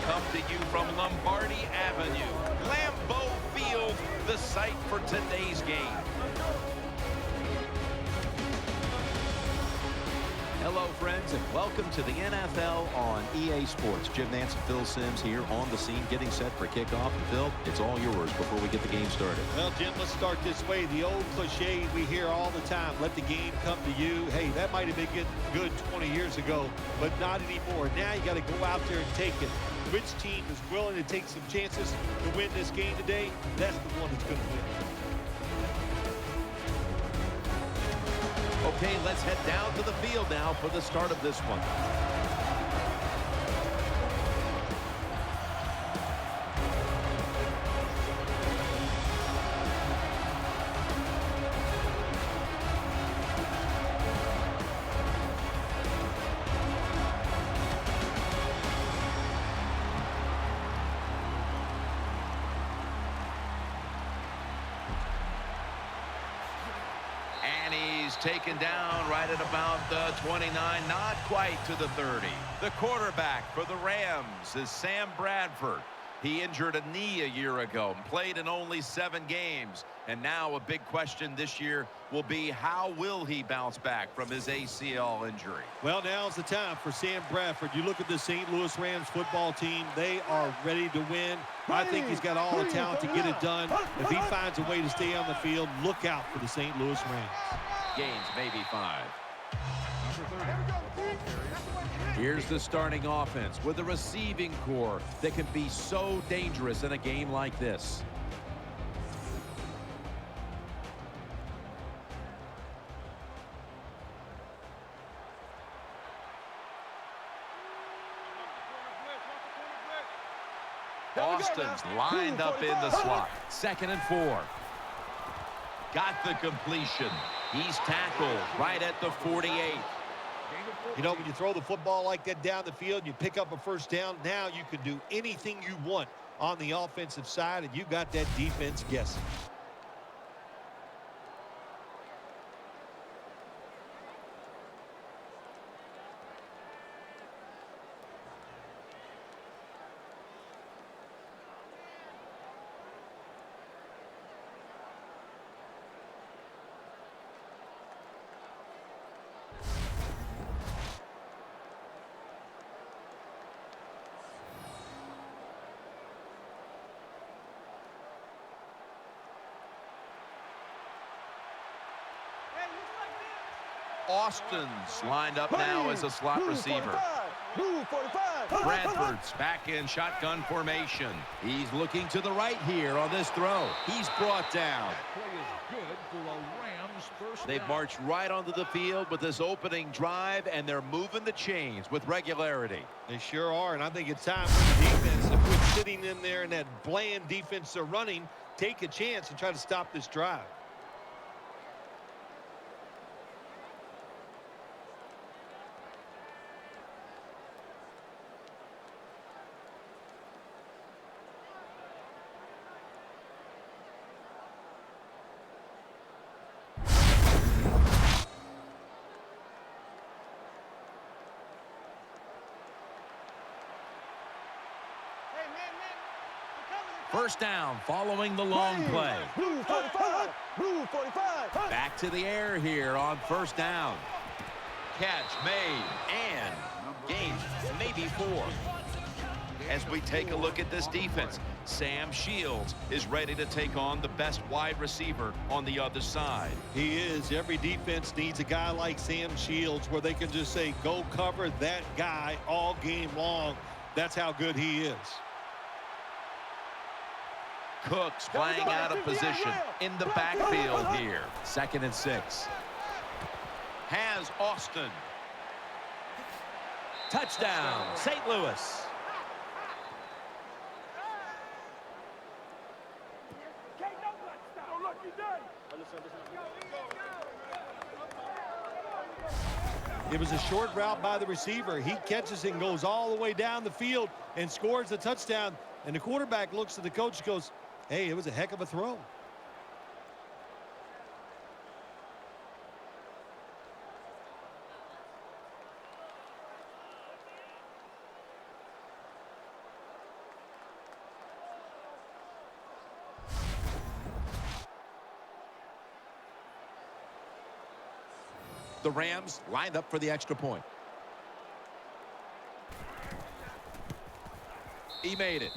come to you from Lombardi Avenue, Lambeau Field, the site for today's game. Hello, friends, and welcome to the NFL on EA Sports. Jim Nance and Phil Simms here on the scene, getting set for kickoff. And Phil, it's all yours before we get the game started. Well, Jim, let's start this way. The old cliche we hear all the time, let the game come to you. Hey, that might have been good 20 years ago, but not anymore. Now you got to go out there and take it. Which team is willing to take some chances to win this game today? That's the one that's going to win. Okay, let's head down to the field now for the start of this one. Taken down right at about the 29, not quite to the 30. The quarterback for the Rams is Sam Bradford. He injured a knee a year ago and played in only 7 games. And now a big question this year will be, how will he bounce back from his ACL injury? Well, now's the time for Sam Bradford. You look at the St. Louis Rams football team. They are ready to win. I think he's got all the talent to get it done. If he finds a way to stay on the field, look out for the St. Louis Rams. Gains maybe 5. Here's the starting offense with a receiving core that can be so dangerous in a game like this. Austin's lined up in the slot. 2nd and 4. Got the completion. He's tackled right at the 48. You know, when you throw the football like that down the field, you pick up a first down, now you can do anything you want on the offensive side, and you got that defense guessing. Austin's lined up now as a slot receiver. Bradford's back in shotgun formation. He's looking to the right here on this throw. He's brought down. They've marched right onto the field with this opening drive, and they're moving the chains with regularity. They sure are, and I think it's time for the defense to quit sitting in there in that bland defense they're running, take a chance and try to stop this drive. First down following the long play. Back to the air here on first down. Catch made and gains maybe 4. As we take a look at this defense, Sam Shields is ready to take on the best wide receiver on the other side. He is. Every defense needs a guy like Sam Shields where they can just say, go cover that guy all game long. That's how good he is. Cooks playing out of position in the backfield here. 2nd and 6. Has Austin. Touchdown, St. Louis. It was a short route by the receiver. He catches it and goes all the way down the field and scores a touchdown. And the quarterback looks at the coach and goes, hey, it was a heck of a throw. The Rams lined up for the extra point. He made it.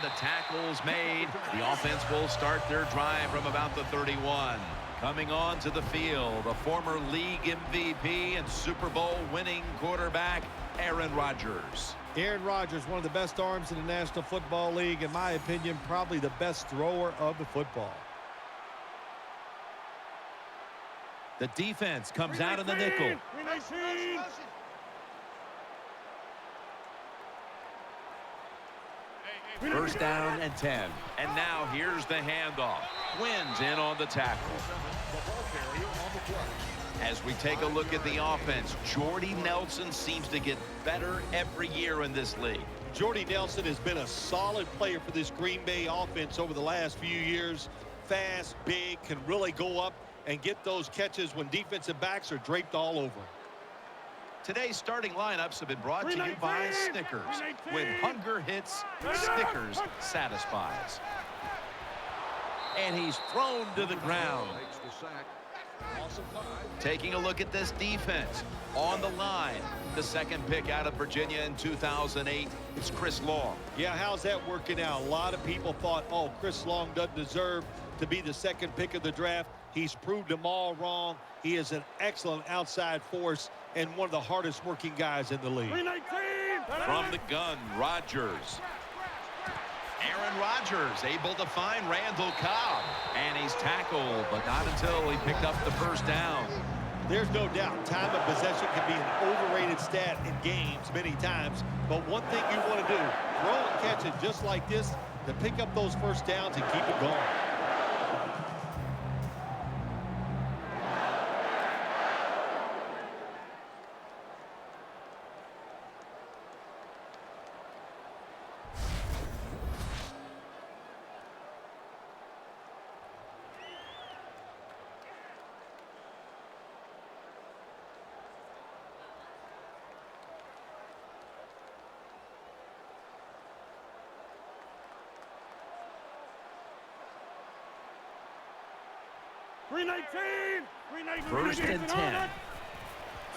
The tackle's made. The offense will start their drive from about the 31. Coming on to the field, a former league MVP and Super Bowl winning quarterback, Aaron Rodgers. Aaron Rodgers, one of the best arms in the National Football League. In my opinion, probably the best thrower of the football. The defense comes out in the nickel. First down and 10. And now here's the handoff. Wins in on the tackle. As we take a look at the offense, Jordy Nelson seems to get better every year in this league. Jordy Nelson has been a solid player for this Green Bay offense over the last few years. Fast, big, can really go up and get those catches when defensive backs are draped all over. Today's starting lineups have been brought to you by Snickers. When hunger hits, Snickers satisfies. And he's thrown to the ground. Taking a look at this defense. On the line, the second pick out of Virginia in 2008 is Chris Long. Yeah, how's that working out? A lot of people thought, oh, Chris Long doesn't deserve to be the second pick of the draft. He's proved them all wrong. He is an excellent outside force and one of the hardest working guys in the league. From the gun, Rodgers. Aaron Rodgers able to find Randall Cobb. And he's tackled, but not until he picked up the first down. There's no doubt time of possession can be an overrated stat in games many times. But one thing you want to do, throw and catch it just like this to pick up those first downs and keep it going. First and 10.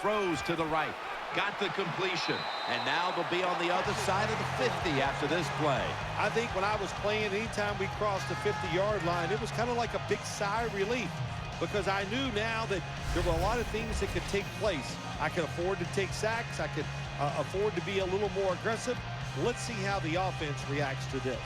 Throws to the right. Got the completion. And now they'll be on the other side of the 50 after this play. I think when I was playing, anytime we crossed the 50-yard line, it was kind of like a big sigh of relief because I knew now that there were a lot of things that could take place. I could afford to take sacks. I could afford to be a little more aggressive. Let's see how the offense reacts to this.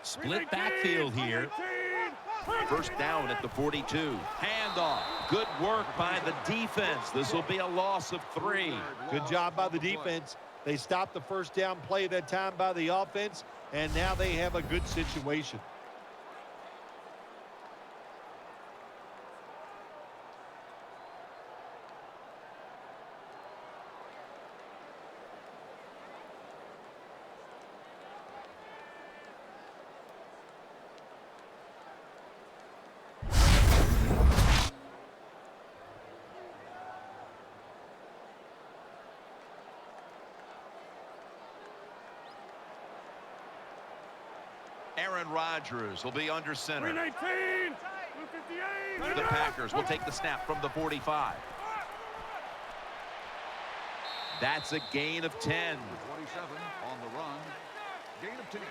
Split backfield here. First down at the 42. Handoff. Good work by the defense. This will be a loss of 3. Good job by the defense. They stopped the first down play that time by the offense, and now they have a good situation. Aaron Rodgers will be under center. The Packers will take the snap from the 45. That's a gain of 10. 27 on the run. Gain of 10.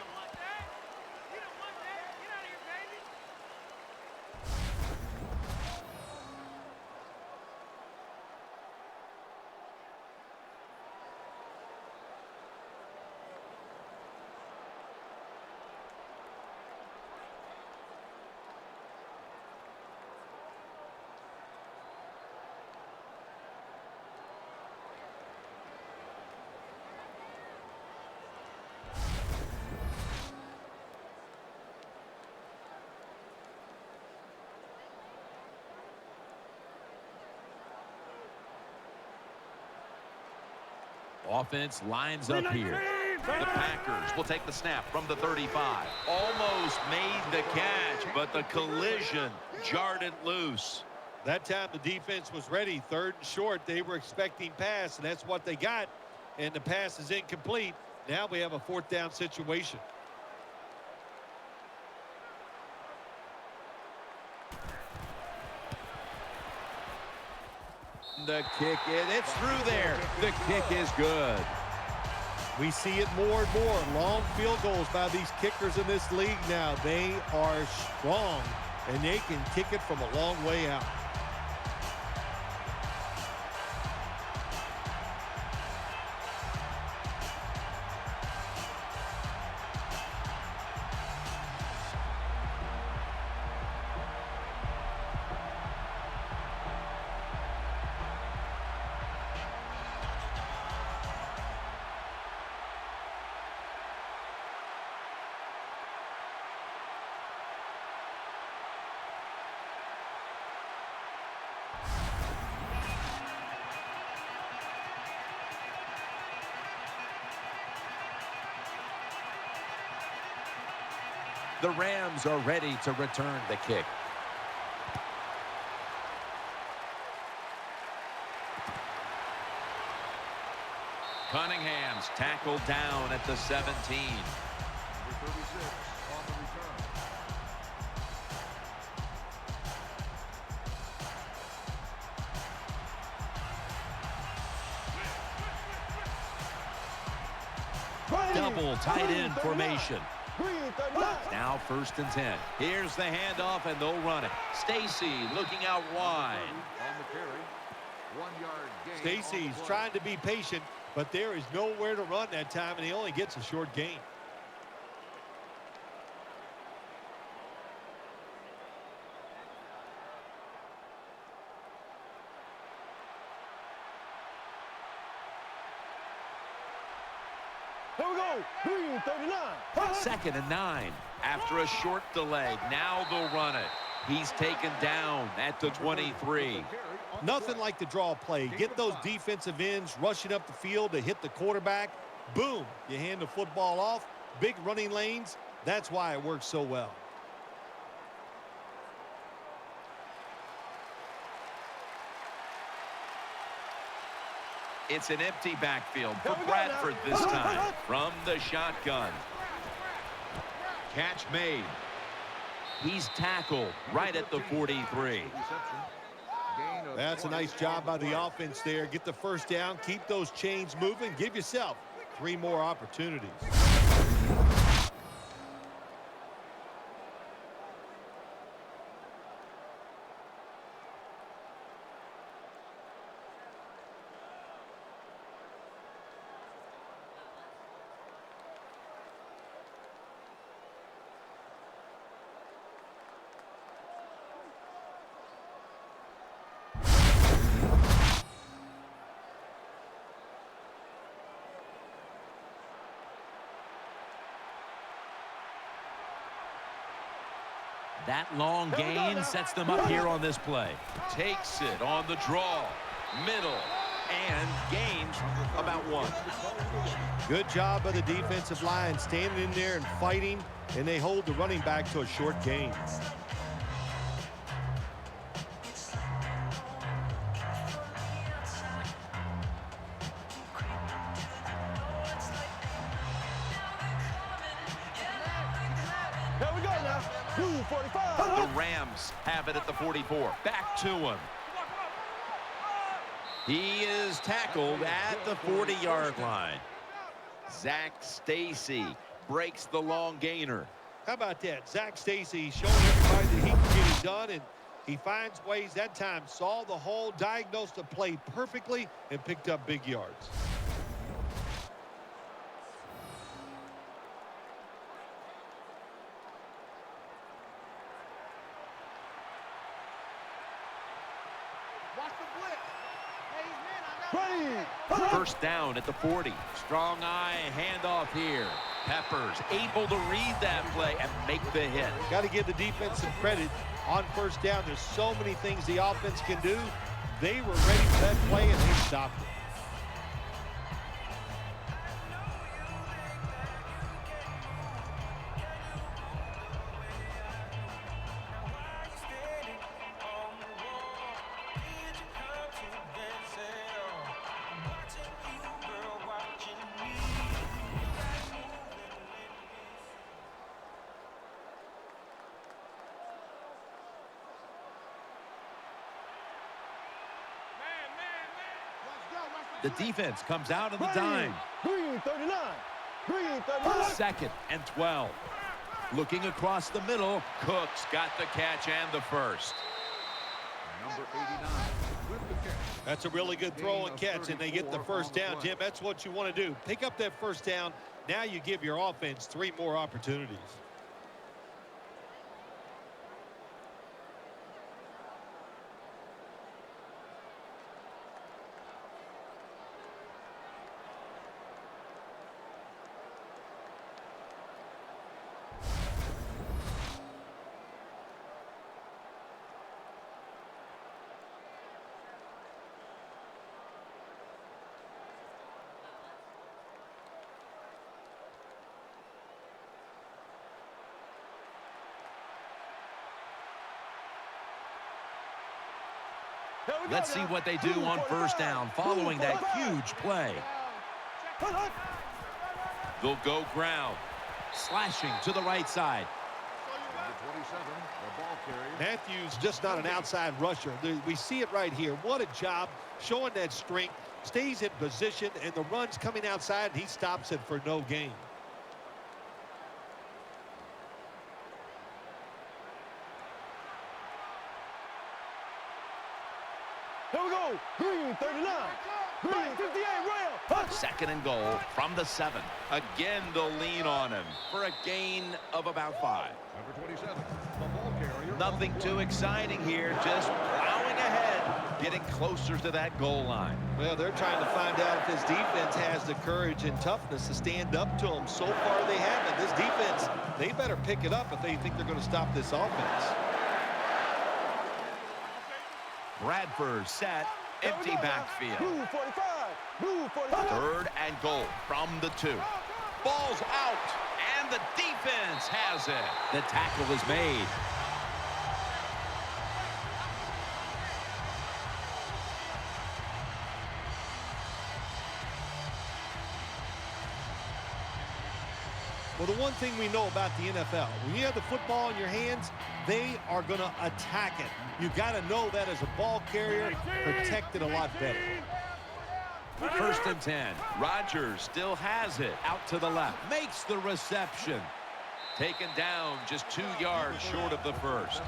Offense lines up here. The Packers will take the snap from the 35. Almost made the catch, but the collision jarred it loose. That time the defense was ready. 3rd and short. They were expecting pass, and that's what they got. And the pass is incomplete. Now we have a 4th down situation. The kick, it's through there. The kick is good. We see it more and more. Long field goals by these kickers in this league now. They are strong, and they can kick it from a long way out. The Rams are ready to return the kick. Cunningham's tackled down at the 17. Number 36 on the return. Double tight end formation. Now 1st and 10. Here's the handoff, and they'll run it. Stacy looking out wide. On the carry. 1-yard gain. Stacy's trying to be patient, but there is nowhere to run that time, and he only gets a short gain. Here we go. 39. 2nd and 9. After a short delay, now they'll run it. He's taken down at the 23. Nothing like the draw play. Get those defensive ends rushing up the field to hit the quarterback. Boom. You hand the football off. Big running lanes. That's why it works so well. It's an empty backfield for Bradford this time from the shotgun. Catch made. He's tackled right at the 43. That's a nice job by the offense there. Get the 1st down. Keep those chains moving. Give yourself 3 more opportunities. That long gain sets them up here on this play. Takes it on the draw. Middle. And gains about 1. Good job by the defensive line standing in there and fighting, and they hold the running back to a short gain. Here we go now. 45. The Rams have it at the 44. Back to him. He is tackled at the 40-yard line. Zach Stacy breaks the long gainer. How about that? Zach Stacy showing everybody that he can get it done, and he finds ways that time. Saw the hole, diagnosed the play perfectly, and picked up big yards. First down at the 40. Strong eye handoff here. Peppers able to read that play and make the hit. Got to give the defense some credit on first down. There's so many things the offense can do. They were ready for that play, and they stopped it. The defense comes out of the dime. Green 39. Green 39. 2nd and 12. Looking across the middle. Cooks got the catch and the first. Number 89 with the catch. That's a really good throw and catch, and they get the first down, Jim. That's what you want to do. Pick up that first down. Now you give your offense 3 more opportunities. Let's see what they do on first down following that huge play. They'll go ground. Slashing to the right side. Number 27, the ball carrier. Matthews just not an outside rusher. We see it right here. What a job showing that strength. Stays in position, and the run's coming outside, and he stops it for no gain. Here we go. Green 39. Green 58. Rail. 2nd and goal from the 7. Again, they'll lean on him for a gain of about 5. Number 27, the ball carrier. Nothing too exciting here. Just plowing ahead, getting closer to that goal line. Well, they're trying to find out if this defense has the courage and toughness to stand up to them. So far, they haven't. This defense, they better pick it up if they think they're going to stop this offense. Bradford set, empty backfield. Blue 45. Blue 45. 3rd and goal from the 2. Ball's out, and the defense has it. The tackle is made. Well, the one thing we know about the NFL, when you have the football in your hands, they are going to attack it. You got to know that as a ball carrier, protect it a lot better. 1st and 10. Rodgers still has it. Out to the left. Makes the reception. Taken down just 2 yards short of the first.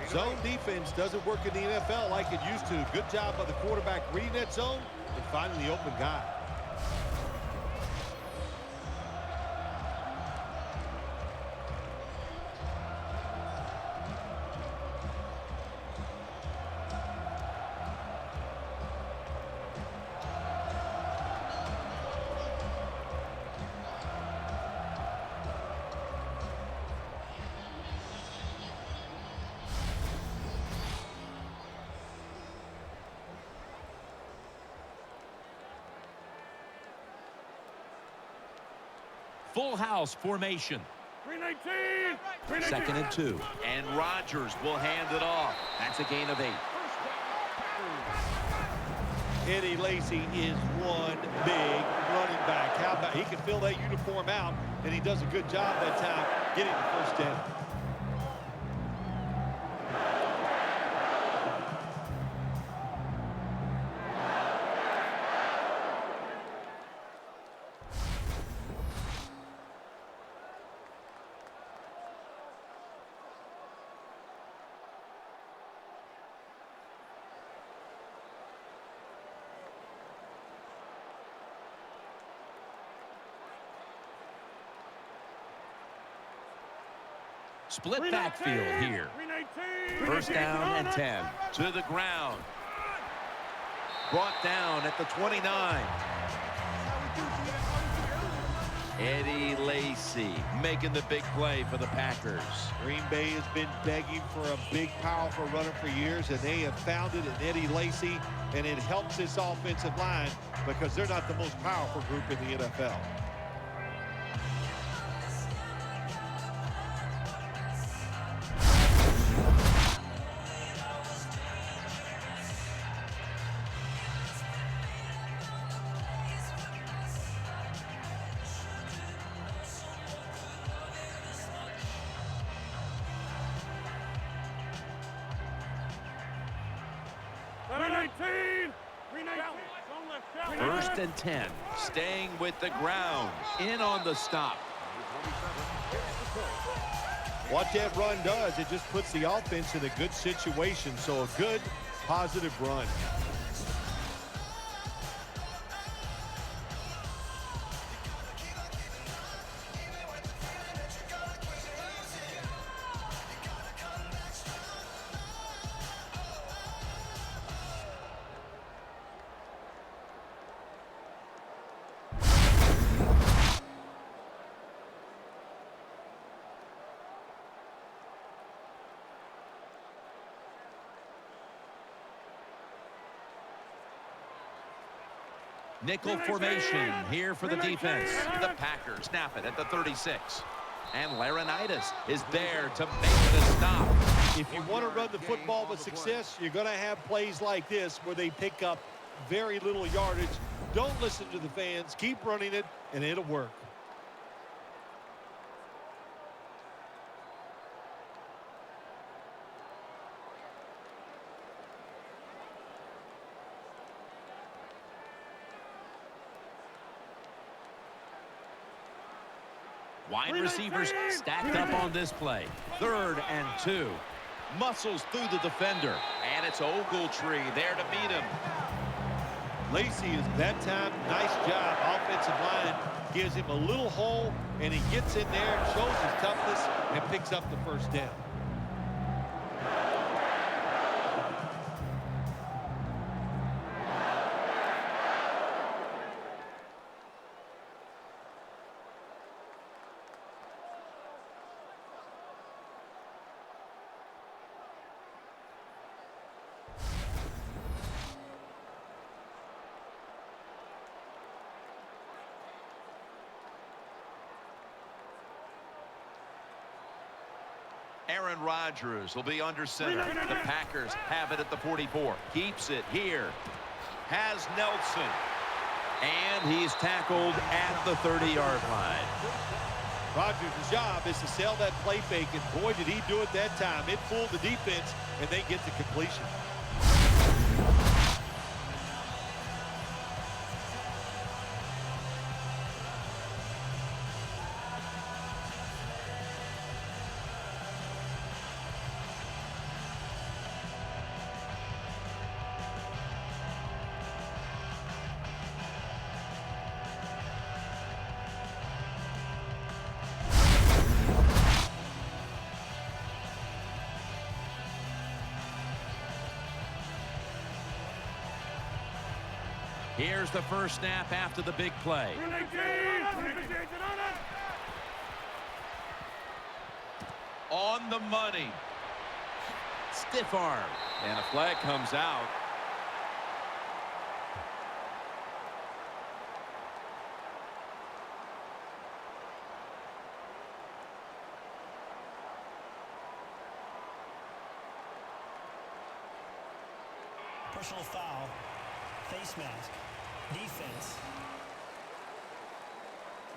Zone defense doesn't work in the NFL like it used to. Good job by the quarterback reading that zone and finding the open guy. Full house formation. 319. 2nd and 2. And Rodgers will hand it off. That's a gain of 8. Eddie Lacy is one big running back. How about he can fill that uniform out, and he does a good job that time getting the first down. Split backfield here. 1st down and 10. To the ground. Brought down at the 29. Eddie Lacy making the big play for the Packers. Green Bay has been begging for a big, powerful runner for years, and they have found it in Eddie Lacy, and it helps this offensive line because they're not the most powerful group in the NFL. First and 10. Staying with the ground. In on the stop. What that run does, it just puts the offense in a good situation. So a good, positive run. Nickel formation here for the defense. The Packers snap it at the 36. And Laurinaitis is there to make the stop. If you want to run the football with success, you're going to have plays like this where they pick up very little yardage. Don't listen to the fans. Keep running it, and it'll work. Wide receivers stacked up on this play. 3rd and 2. Muscles through the defender. And it's Ogletree there to meet him. Lacey is that time. Nice job. Offensive line gives him a little hole, and he gets in there, shows his toughness, and picks up the first down. Aaron Rodgers will be under center. The Packers have it at the 44. Keeps it here. Has Nelson. And he's tackled at the 30-yard line. Rodgers' job is to sell that play fake, and boy, did he do it that time. It fooled the defense, and they get the completion. Here's the first snap after the big play. On the money. Stiff arm. And a flag comes out. Personal foul. Face mask. Defense.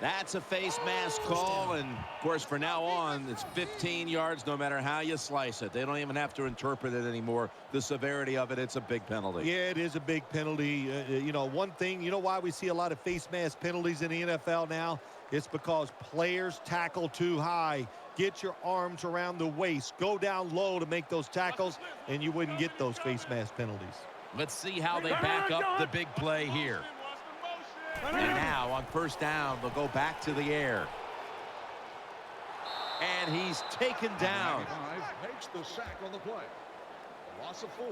That's a face mask call, and of course for now on it's 15 yards no matter how you slice it. They don't even have to interpret it anymore. The severity of it, it's a big penalty. Yeah, it is a big penalty. You know, one thing, you know why we see a lot of face mask penalties in the NFL now? It's because players tackle too high. Get your arms around the waist. Go down low to make those tackles, and you wouldn't get those face mask penalties. Let's see how they back up the big play here. And now on first down, they'll go back to the air. And he's taken down. Makes the sack on the play. Loss of 4.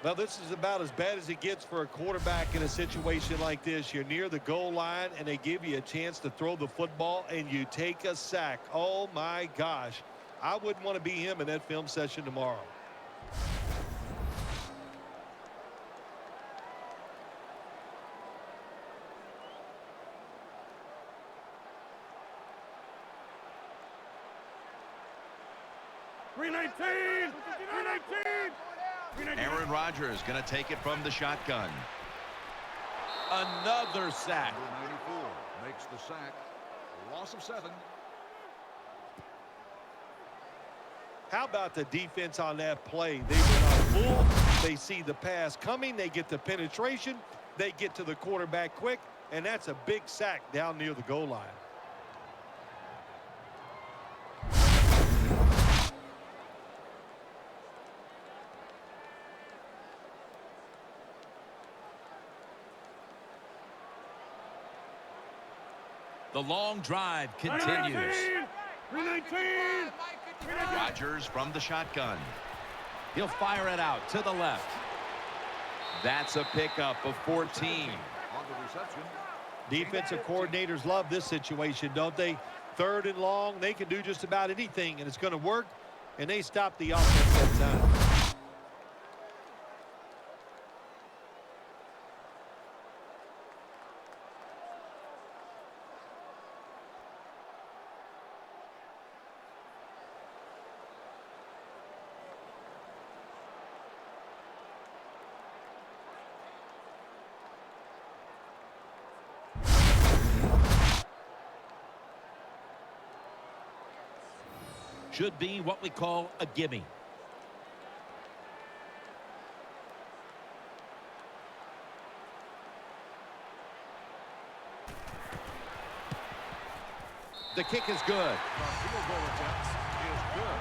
Well, this is about as bad as it gets for a quarterback in a situation like this. You're near the goal line, and they give you a chance to throw the football, and you take a sack. Oh, my gosh. I wouldn't want to be him in that film session tomorrow. Aaron Rodgers going to take it from the shotgun. Another sack. 94 makes the sack. Loss of 7. How about the defense on that play? They were not fooled. They see the pass coming. They get the penetration. They get to the quarterback quick. And that's a big sack down near the goal line. The long drive continues. 319. Rodgers from the shotgun. He'll fire it out to the left. That's a pickup of 14. On the reception. Defensive coordinators love this situation, don't they? 3rd and long, they can do just about anything, and it's going to work, and they stop the offense that time. Should be what we call a gimme. The kick is good. The field goal attempt is good.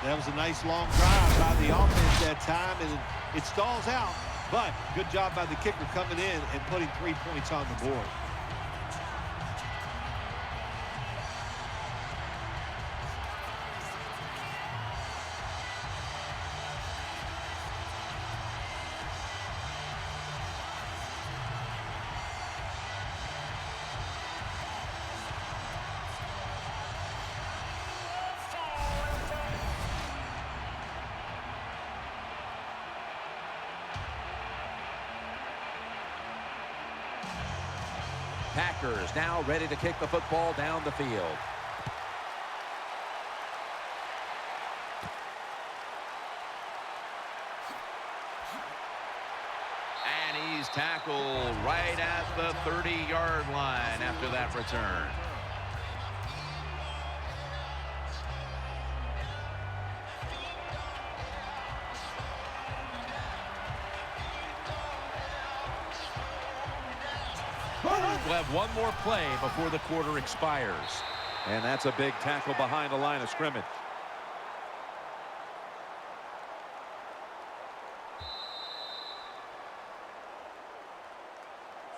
That was a nice long drive by the offense that time, and it stalls out. But good job by the kicker coming in and putting 3 points on the board. Packers now ready to kick the football down the field. And he's tackled right at the 30-yard line after that return. We'll have one more play before the quarter expires. And that's a big tackle behind the line of scrimmage.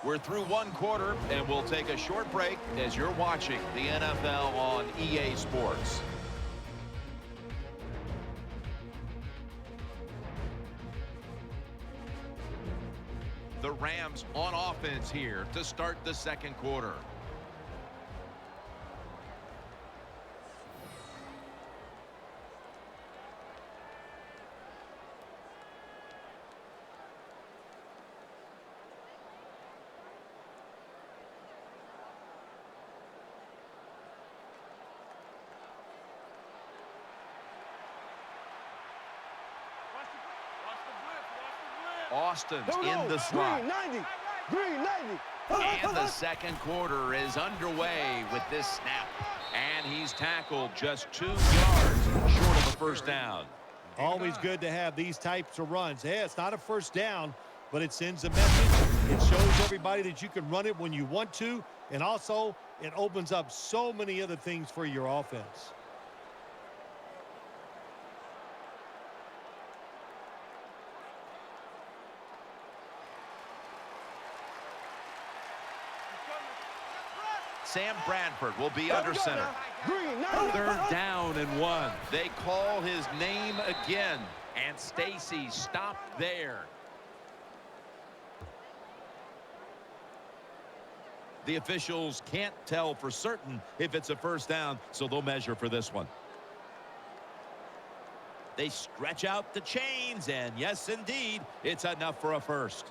We're through one quarter, and we'll take a short break as you're watching the NFL on EA Sports. The Rams on offense here to start the second quarter. Austin's in the slot. 390. 390. And the second quarter is underway with this snap. And he's tackled just 2 yards short of a first down. Always good to have these types of runs. Yeah, it's not a first down, but it sends a message. It shows everybody that you can run it when you want to. And also, it opens up so many other things for your offense. Sam Bradford will be under center. 390. 3rd down and 1. They call his name again. And Stacy stopped there. The officials can't tell for certain if it's a first down, so they'll measure for this one. They stretch out the chains, and yes, indeed, it's enough for a first.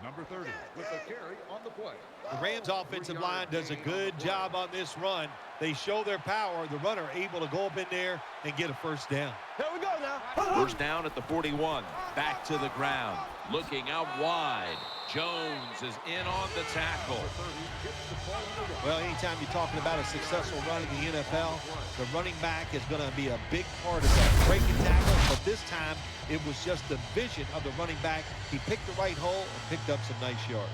Number 30 with the carry on the play. The Rams offensive line does a good job on this run. They show their power. The runner able to go up in there and get a first down. Here we go now. First down at the 41. Back to the ground. Looking out wide. Jones is in on the tackle. Well, anytime you're talking about a successful run in the NFL, the running back is going to be a big part of that. Breaking tackles, but this time it was just the vision of the running back. He picked the right hole and picked up some nice yards.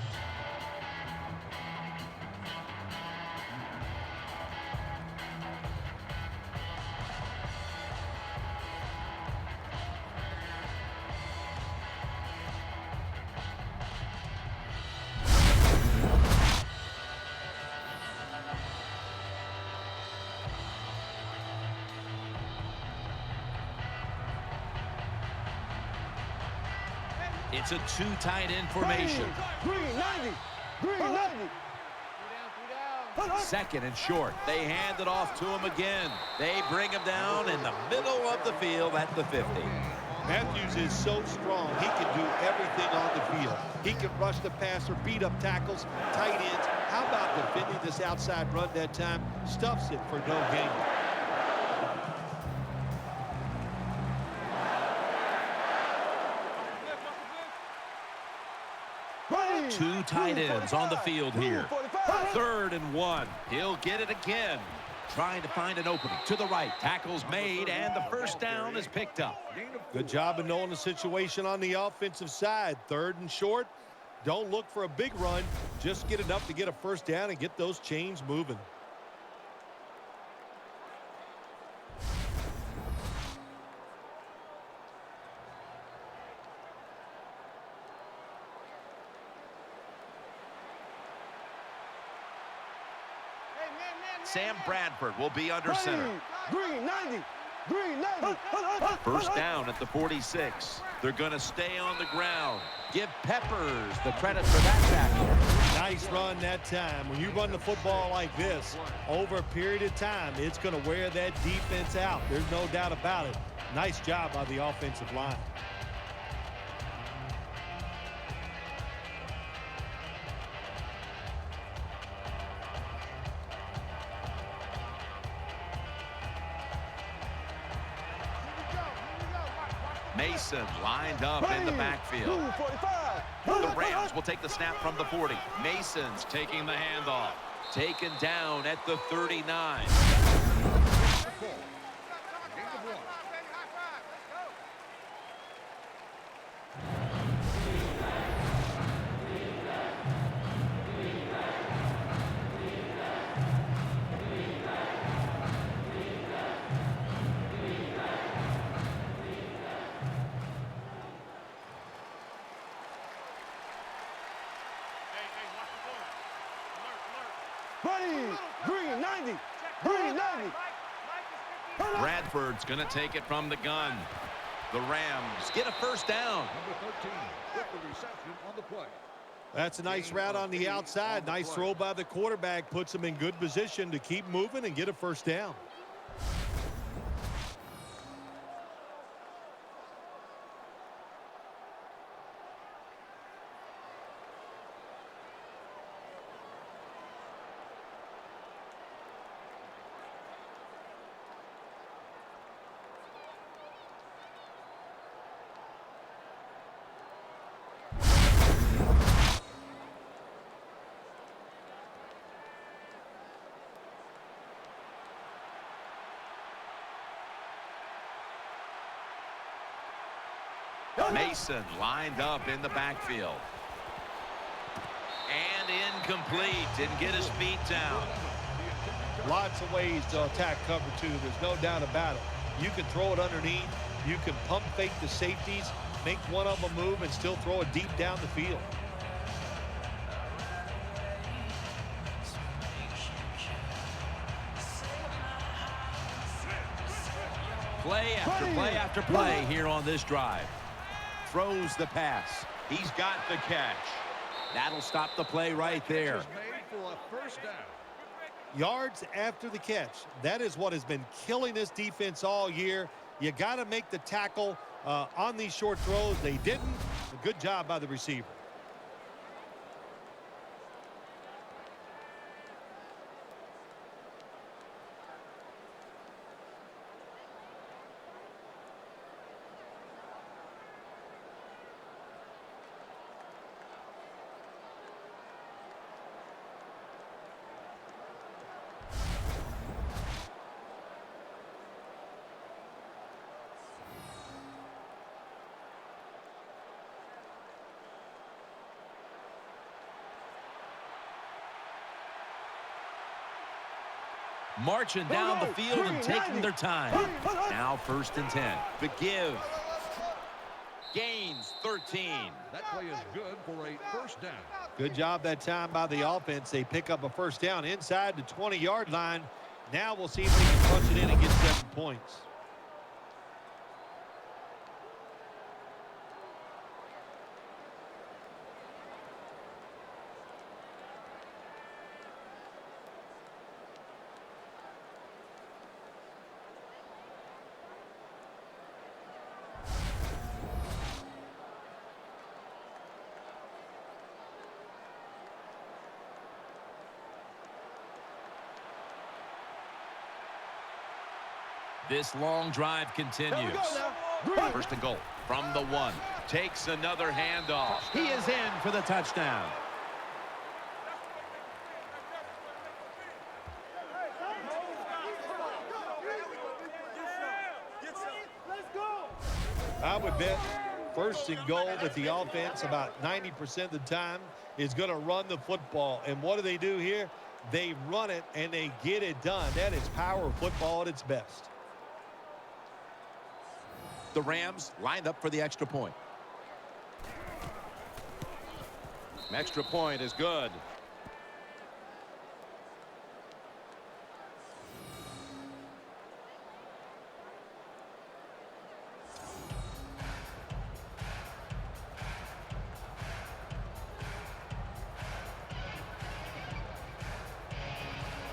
It's a two tight end formation. Green 90. Green 90. Second and short. They hand it off to him again. They bring him down in the middle of the field at the 50. Matthews is so strong. He can do everything on the field. He can rush the passer, beat up tackles, tight ends. How about defending this outside run that time? Stuffs it for no gain. Two tight ends on the field here. 3rd and 1. He'll get it again. Trying to find an opening to the right. Tackle's made, and the first down is picked up. Good job of knowing the situation on the offensive side. 3rd and short. Don't look for a big run. Just get enough to get a first down and get those chains moving. Sam Bradford will be under center. Green 90. Green 90. First down at the 46. They're going to stay on the ground. Give Peppers the credit for that tackle. Nice run that time. When you run the football like this, over a period of time, it's going to wear that defense out. There's no doubt about it. Nice job by the offensive line. Mason lined up in the backfield. The Rams will take the snap from the 40. Mason's taking the handoff. Taken down at the 39. Green 90. Green 90. Bradford's going to take it from the gun. The Rams get a first down. Number 13 with the reception on the play. That's a nice route on the outside. Nice throw by the quarterback. Puts him in good position to keep moving and get a first down. Mason lined up in the backfield. And incomplete. Didn't get his feet down. Lots of ways to attack cover two. There's no doubt about it. You can throw it underneath. You can pump fake the safeties, make one of them move, and still throw it deep down the field. Play after play after play here on this drive. Throws the pass. He's got the catch. That'll stop the play right there. Made for a first down. Yards after the catch. That is what has been killing this defense all year. You got to make the tackle on these short throws. They didn't. A good job by the receiver. Marching down the field and taking their time. Now 1st and 10. The give. Gains 13. That play is good for a first down. Good job that time by the offense. They pick up a first down inside the 20-yard line. Now we'll see if they can punch it in and get 7 points. This long drive continues. 1st and goal from the 1. Takes another handoff. He is in for the touchdown. I would bet 1st and goal that the offense about 90% of the time is going to run the football. And what do they do here? They run it and they get it done. That is power football at its best. The Rams lined up for the extra point. Extra point is good.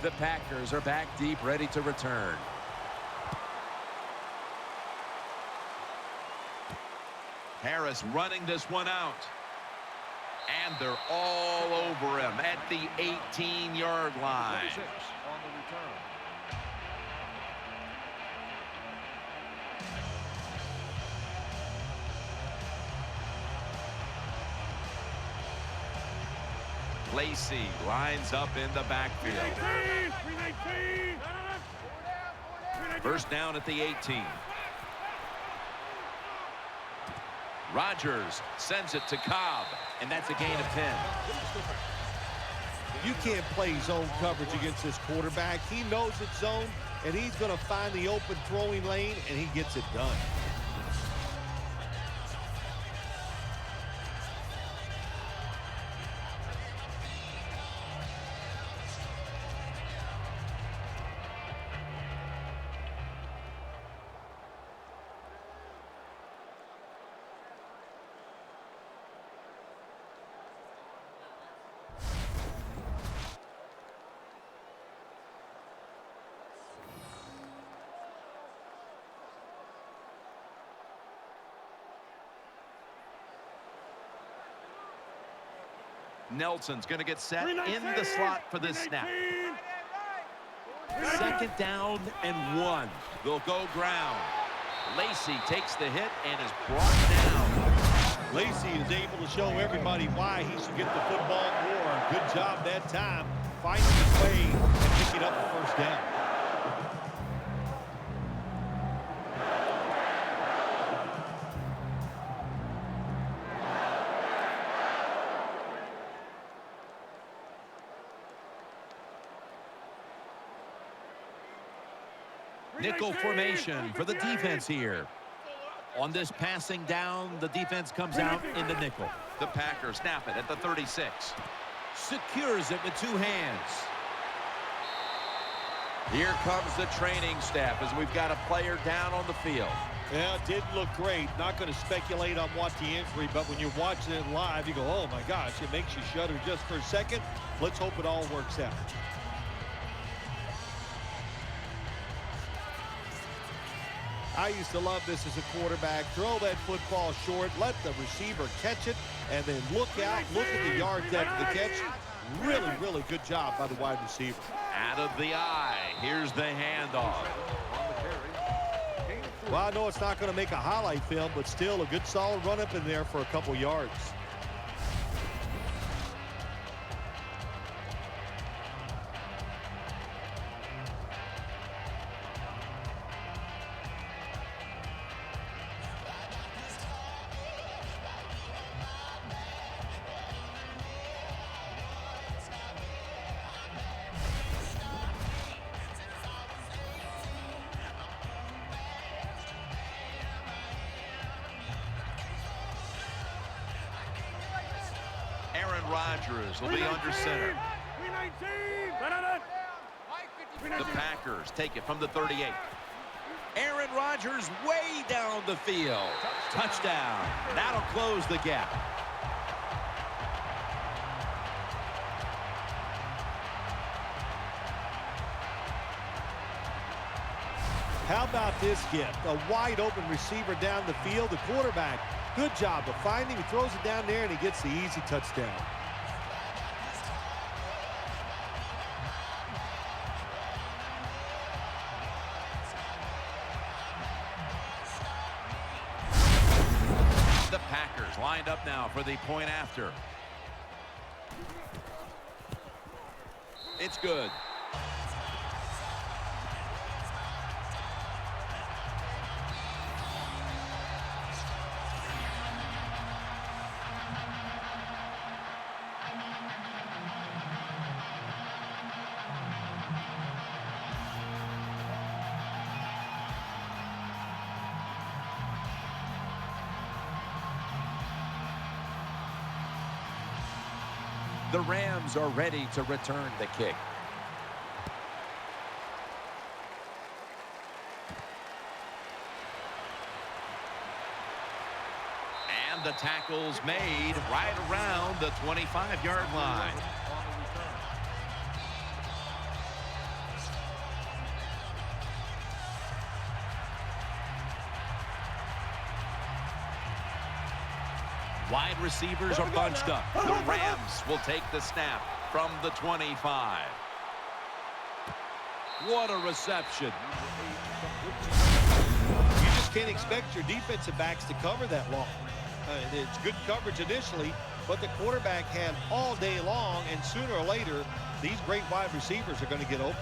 The Packers are back deep, ready to return. Harris running this one out. And they're all over him at the 18-yard line. 26 on the return. Lacey lines up in the backfield. 1st down at the 18. Rodgers sends it to Cobb, and that's a gain of 10. You can't play zone coverage against this quarterback. He knows it's zone, and he's going to find the open throwing lane, and he gets it done. Nelson's going to get set in the slot for this snap. 2nd down and 1. They'll go ground. Lacey takes the hit and is brought down. Lacey is able to show everybody why he should get the football more. Good job that time, finding his way and picking up the first down. Nickel formation for the defense here. On this passing down, the defense comes out in the nickel. The Packers snap it at the 36. Secures it with 2 hands. Here comes the training staff as we've got a player down on the field. Yeah, it didn't look great. Not going to speculate on what the injury, but when you're watching it live, you go, oh my gosh, it makes you shudder just for a second. Let's hope it all works out. I used to love this as a quarterback. Throw that football short, let the receiver catch it, and then look out, look at the yards after the catch. Really, really good job by the wide receiver. Out of the eye. Here's the handoff. Well, I know it's not going to make a highlight film, but still a good solid run up in there for a couple yards. Rodgers will be under center. The Packers take it from the 38. Aaron Rodgers way down the field. Touchdown. That'll close the gap. How about this gift? A wide open receiver down the field. The quarterback, good job of finding. He throws it down there and he gets the easy touchdown. The Packers lined up now for the point after. It's good. The Rams are ready to return the kick. And the tackle's made right around the 25-yard line. Wide receivers are bunched up. The Rams will take the snap from the 25. What a reception. You just can't expect your defensive backs to cover that long. It's good coverage initially, but the quarterback had all day long, and sooner or later, these great wide receivers are going to get open.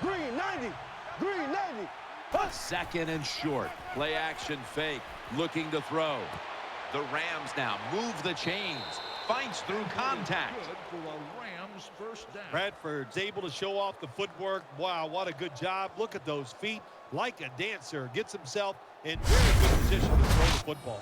Green 90. Green 90. Second and short. Play action fake. Looking to throw. The Rams now move the chains. Fights through contact. Good for a Rams first down. Bradford's able to show off the footwork. Wow, what a good job. Look at those feet. Like a dancer. Gets himself in very good position to throw the football.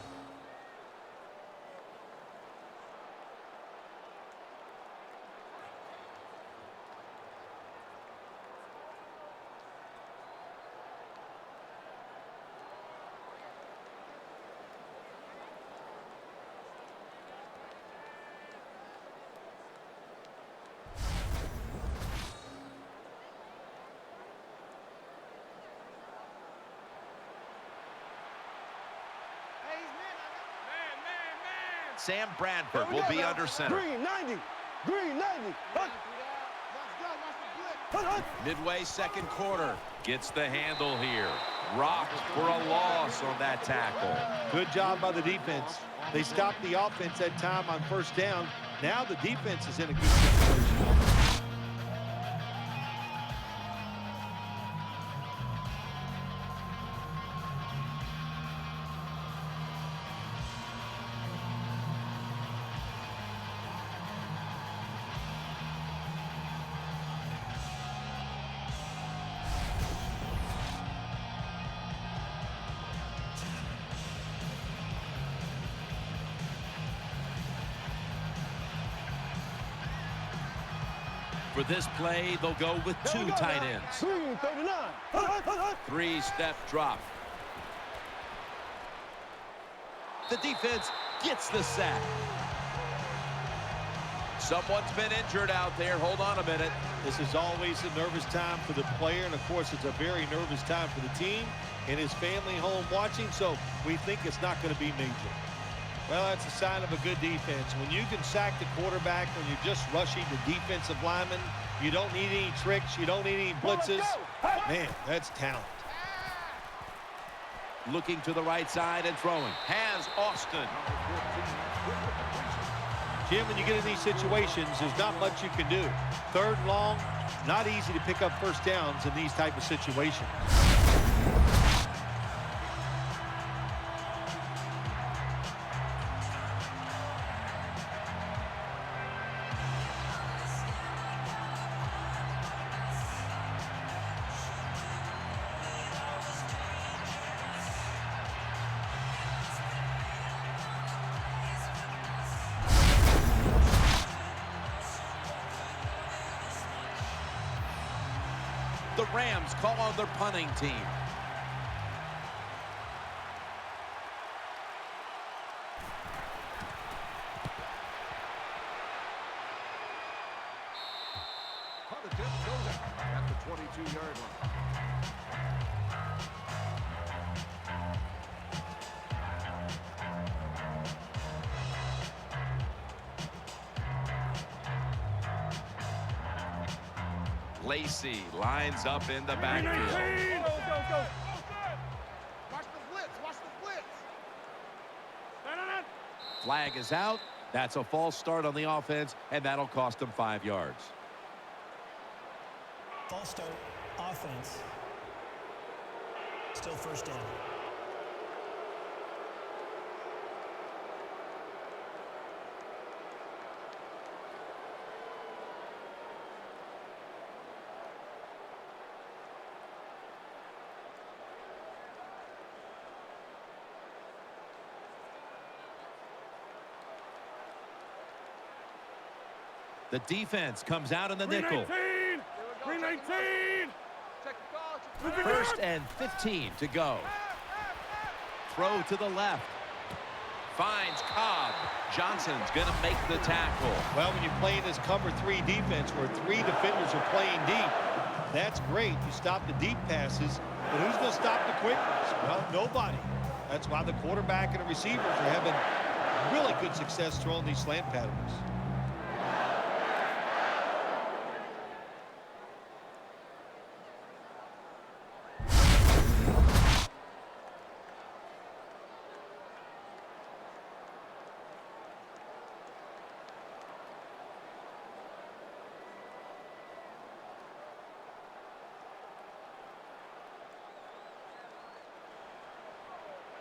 Sam Bradford will be under center. Green 90. Green 90. Midway second quarter. Gets the handle here. Rocked for a loss on that tackle. Good job by the defense. They stopped the offense that time on first down. Now the defense is in a good situation. For this play, they'll go with two tight ends. Green 39. Three-step drop. The defense gets the sack. Someone's been injured out there. Hold on a minute. This is always a nervous time for the player, and of course it's a very nervous time for the team and his family home watching, so we think it's not going to be major. Well, that's a sign of a good defense. When you can sack the quarterback, when you're just rushing the defensive lineman, you don't need any tricks, you don't need any blitzes. Man, that's talent. Looking to the right side and throwing. Has Austin. Jim, when you get in these situations, there's not much you can do. Third and long, not easy to pick up first downs in these type of situations. The Rams call on their punting team. Punt attempt goes out at the 22-yard line. Lacey lines up in the backfield. Go. Watch the blitz. Watch the blitz. Flag is out. That's a false start on the offense, and that'll cost them 5 yards. False start, offense. Still first down. The defense comes out in the nickel. 319. First and 15 to go. Throw to the left. Finds Cobb. Johnson's going to make the tackle. Well, when you're playing this cover 3 defense where 3 defenders are playing deep, that's great. You stop the deep passes, but who's going to stop the quick ones? Well, nobody. That's why the quarterback and the receivers are having really good success throwing these slant patterns.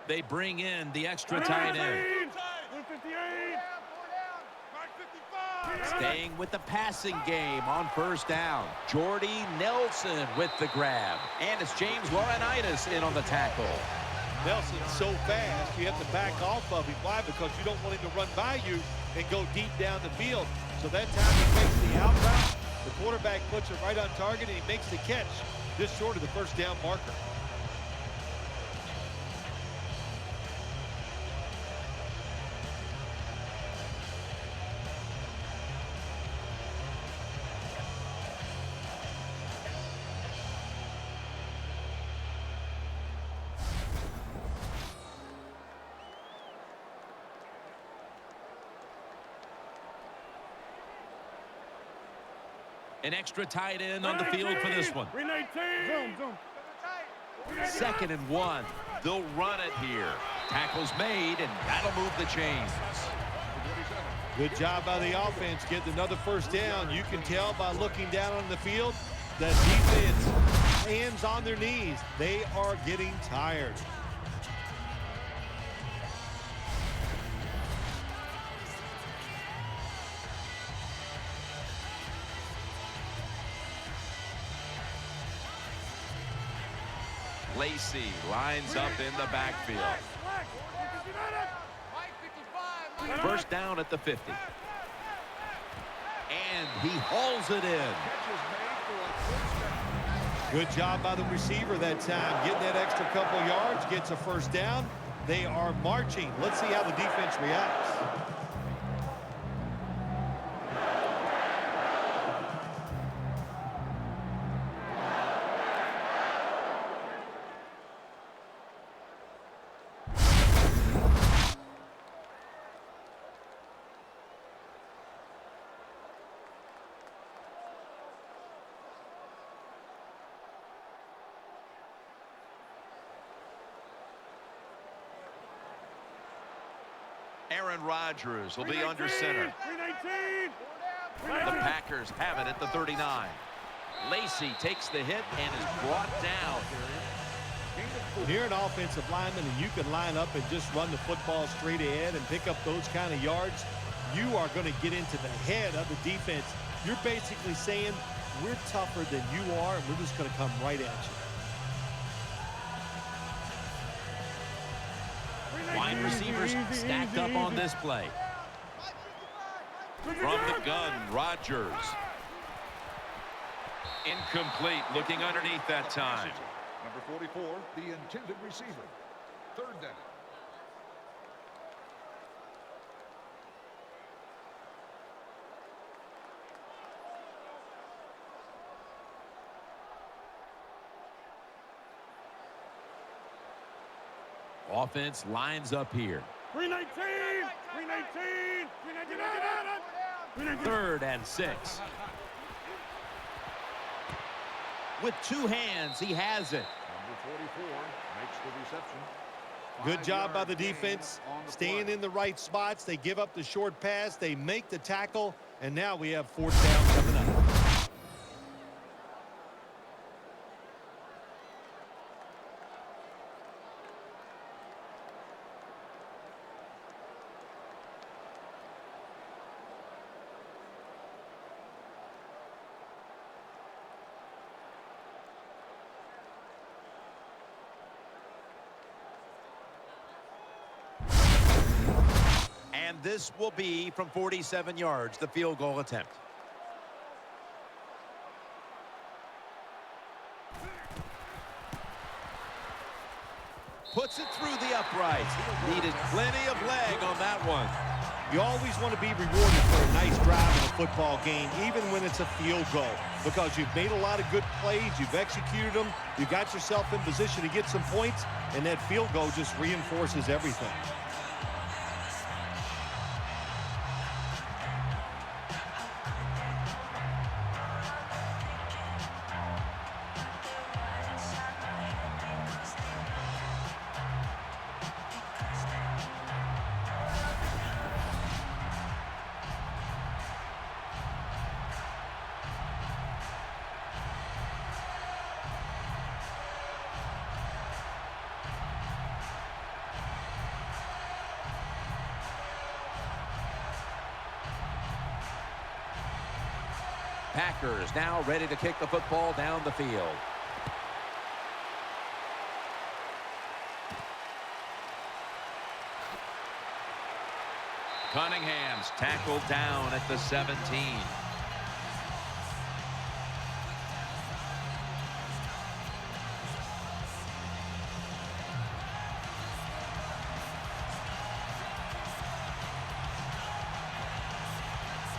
They bring in the extra tight end. 158. Staying with the passing game on first down. Jordy Nelson with the grab. And it's James Laurinaitis in on the tackle. Nelson's so fast, you have to back off of him. Why? Because you don't want him to run by you and go deep down the field. So that time he takes the out route, the quarterback puts it right on target, and he makes the catch just short of the first down marker. An extra tight end on the field for this one. 319. Zoom. Second and 1. They'll run it here. Tackle's made, and that'll move the chains. Good job by the offense getting another first down. You can tell by looking down on the field that defense, hands on their knees. They are getting tired. Lacey lines up in the backfield. First down at the 50. And he hauls it in. Good job by the receiver that time. Getting that extra couple yards, gets a first down. They are marching. Let's see how the defense reacts. Aaron Rodgers will be under center. The Packers have it at the 39. Lacey takes the hit and is brought down. When you're an offensive lineman and you can line up and just run the football straight ahead and pick up those kind of yards, you are going to get into the head of the defense. You're basically saying, we're tougher than you are, and we're just going to come right at you. Wide receivers stacked up on this play. From the gun, Rodgers. Incomplete, looking underneath that time. Number 44, the intended receiver. Third down. Offense lines up here. 319! 319! 319! 3rd and 6. With 2 hands, he has it. Number 44 makes the reception. Good job by the defense, staying in the right spots. They give up the short pass, they make the tackle, and now we have 4th down coming up. And this will be from 47 yards, the field goal attempt. Puts it through the uprights. Needed plenty of leg on that one. You always want to be rewarded for a nice drive in a football game, even when it's a field goal, because you've made a lot of good plays, you've executed them, you got yourself in position to get some points, and that field goal just reinforces everything. Packers now ready to kick the football down the field. Cunningham's tackled down at the 17.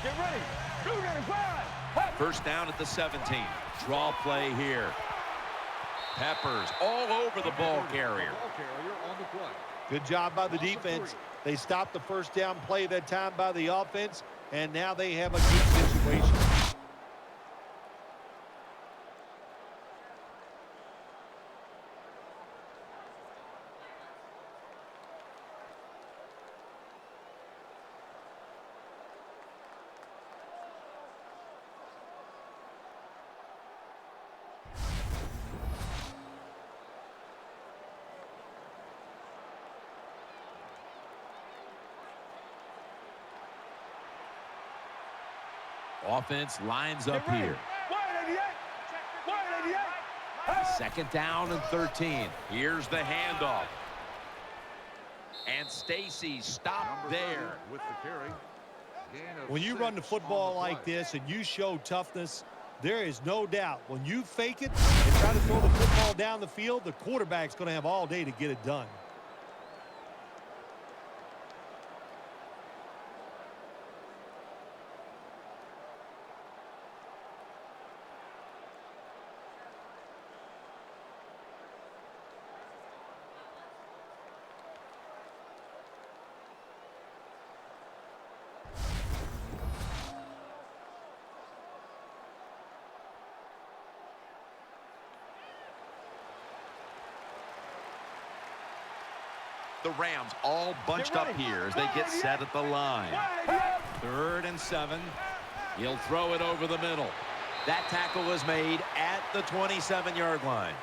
Get ready! Go get it, fire! 1st down at the 17. Draw play here. Peppers all over the ball carrier. Ball carrier on the play. Good job by the defense. They stopped the 1st down play that time by the offense, and now they have a good situation. Offense lines up here. 2nd down and 13. Here's the handoff. And Stacy stopped there. With the carry. When you run the football like this and you show toughness, there is no doubt when you fake it and try to throw the football down the field, the quarterback's going to have all day to get it done. The Rams all bunched up here as they get set at the line. 3rd and 7. He'll throw it over the middle. That tackle was made at the 27-yard line.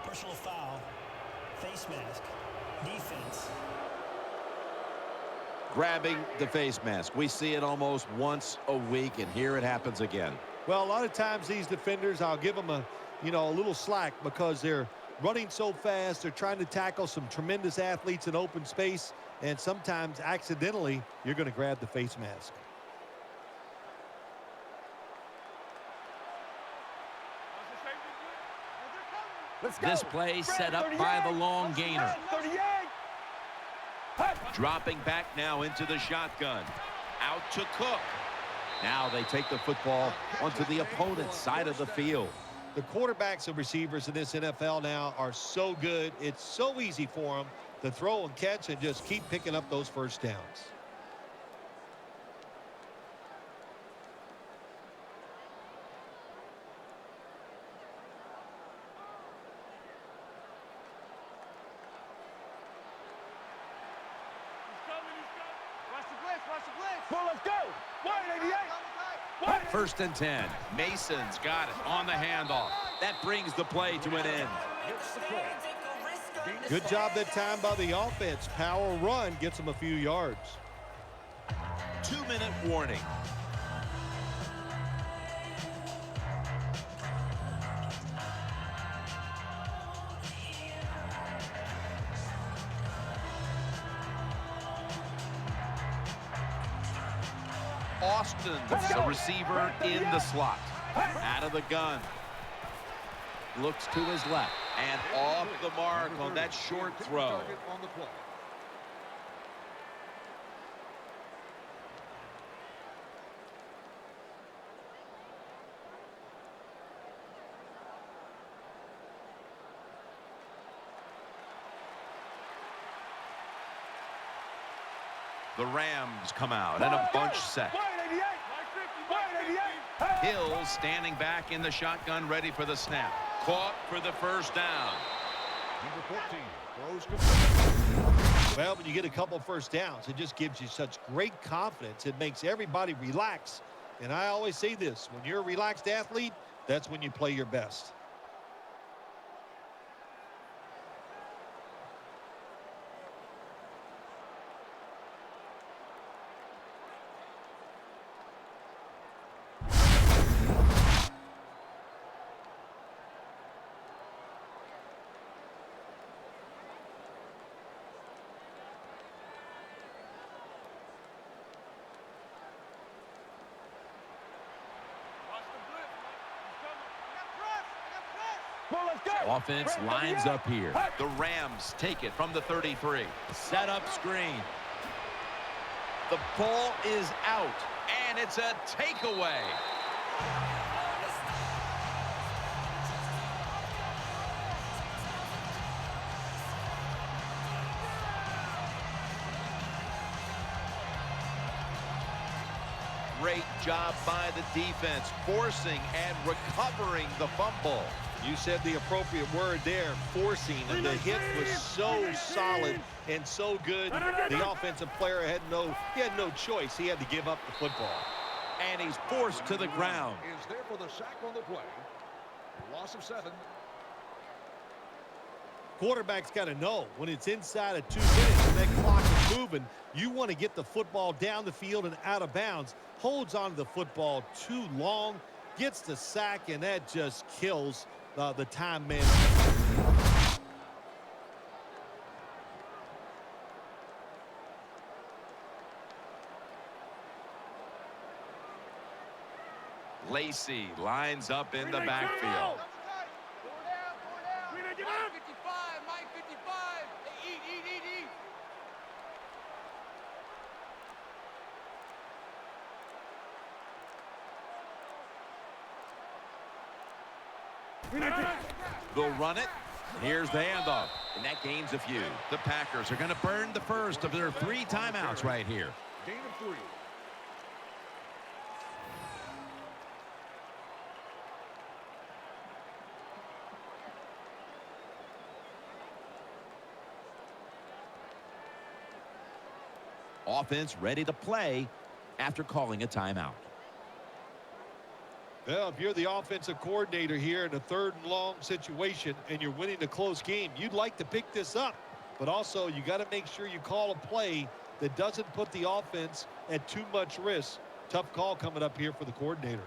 Personal foul. Face mask. Defense. Grabbing the face mask. We see it almost once a week, and here it happens again. Well, a lot of times these defenders, I'll give them a little slack because they're running so fast. They're trying to tackle some tremendous athletes in open space, and sometimes accidentally you're going to grab the face mask. This play set up by the long gainer. 38. Dropping back now into the shotgun. Out to Cook. Now they take the football onto the opponent's side of the field. The quarterbacks and receivers in this NFL now are so good. It's so easy for them to throw and catch and just keep picking up those first downs. Well, let's go. 188. 1st and 10. Mason's got it on the handoff. That brings the play to an end. Good job that time by the offense. Power run gets them a few yards. 2-minute warning. Austin, the receiver in the slot. Out of the gun. Looks to his left. And off the mark on that short throw. The Rams come out and a bunch set. Hill standing back in the shotgun, ready for the snap. Caught for the first down. Number 14 throws complete. Well, when you get a couple first downs, it just gives you such great confidence. It makes everybody relax. And I always say this, when you're a relaxed athlete, that's when you play your best. Well, let's go. Offense lines up here. The Rams take it from the 33. Set up screen. The ball is out, and it's a takeaway. Great job by the defense, forcing and recovering the fumble. You said the appropriate word there, forcing, and the hit was so solid and so good. The offensive player had no choice. He had to give up the football. And he's forced to the ground. Is there for the sack on the play. Loss of 7. Quarterback's got to know when it's inside of 2 minutes and that clock is moving, you want to get the football down the field and out of bounds. Holds on to the football too long, gets the sack, and that just kills the time management. Lacey lines up in the backfield. They'll run it. Here's the handoff. And that gains a few. The Packers are going to burn the first of their 3 timeouts right here. Gain of 3. Offense ready to play after calling a timeout. Well, if you're the offensive coordinator here in a 3rd and long situation and you're winning a close game, you'd like to pick this up. But also, you got to make sure you call a play that doesn't put the offense at too much risk. Tough call coming up here for the coordinator.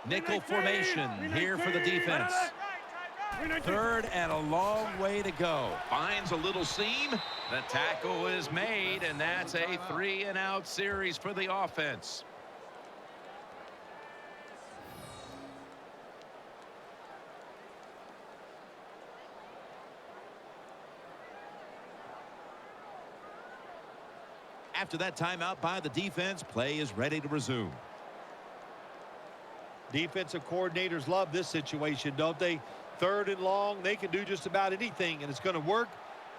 Nickel formation here for the defense. 3rd and a long way to go. Finds a little seam. The tackle is made, and that's a 3-and-out series for the offense. After that timeout by the defense, play is ready to resume. Defensive coordinators love this situation, don't they? 3rd and long, they can do just about anything, and it's going to work,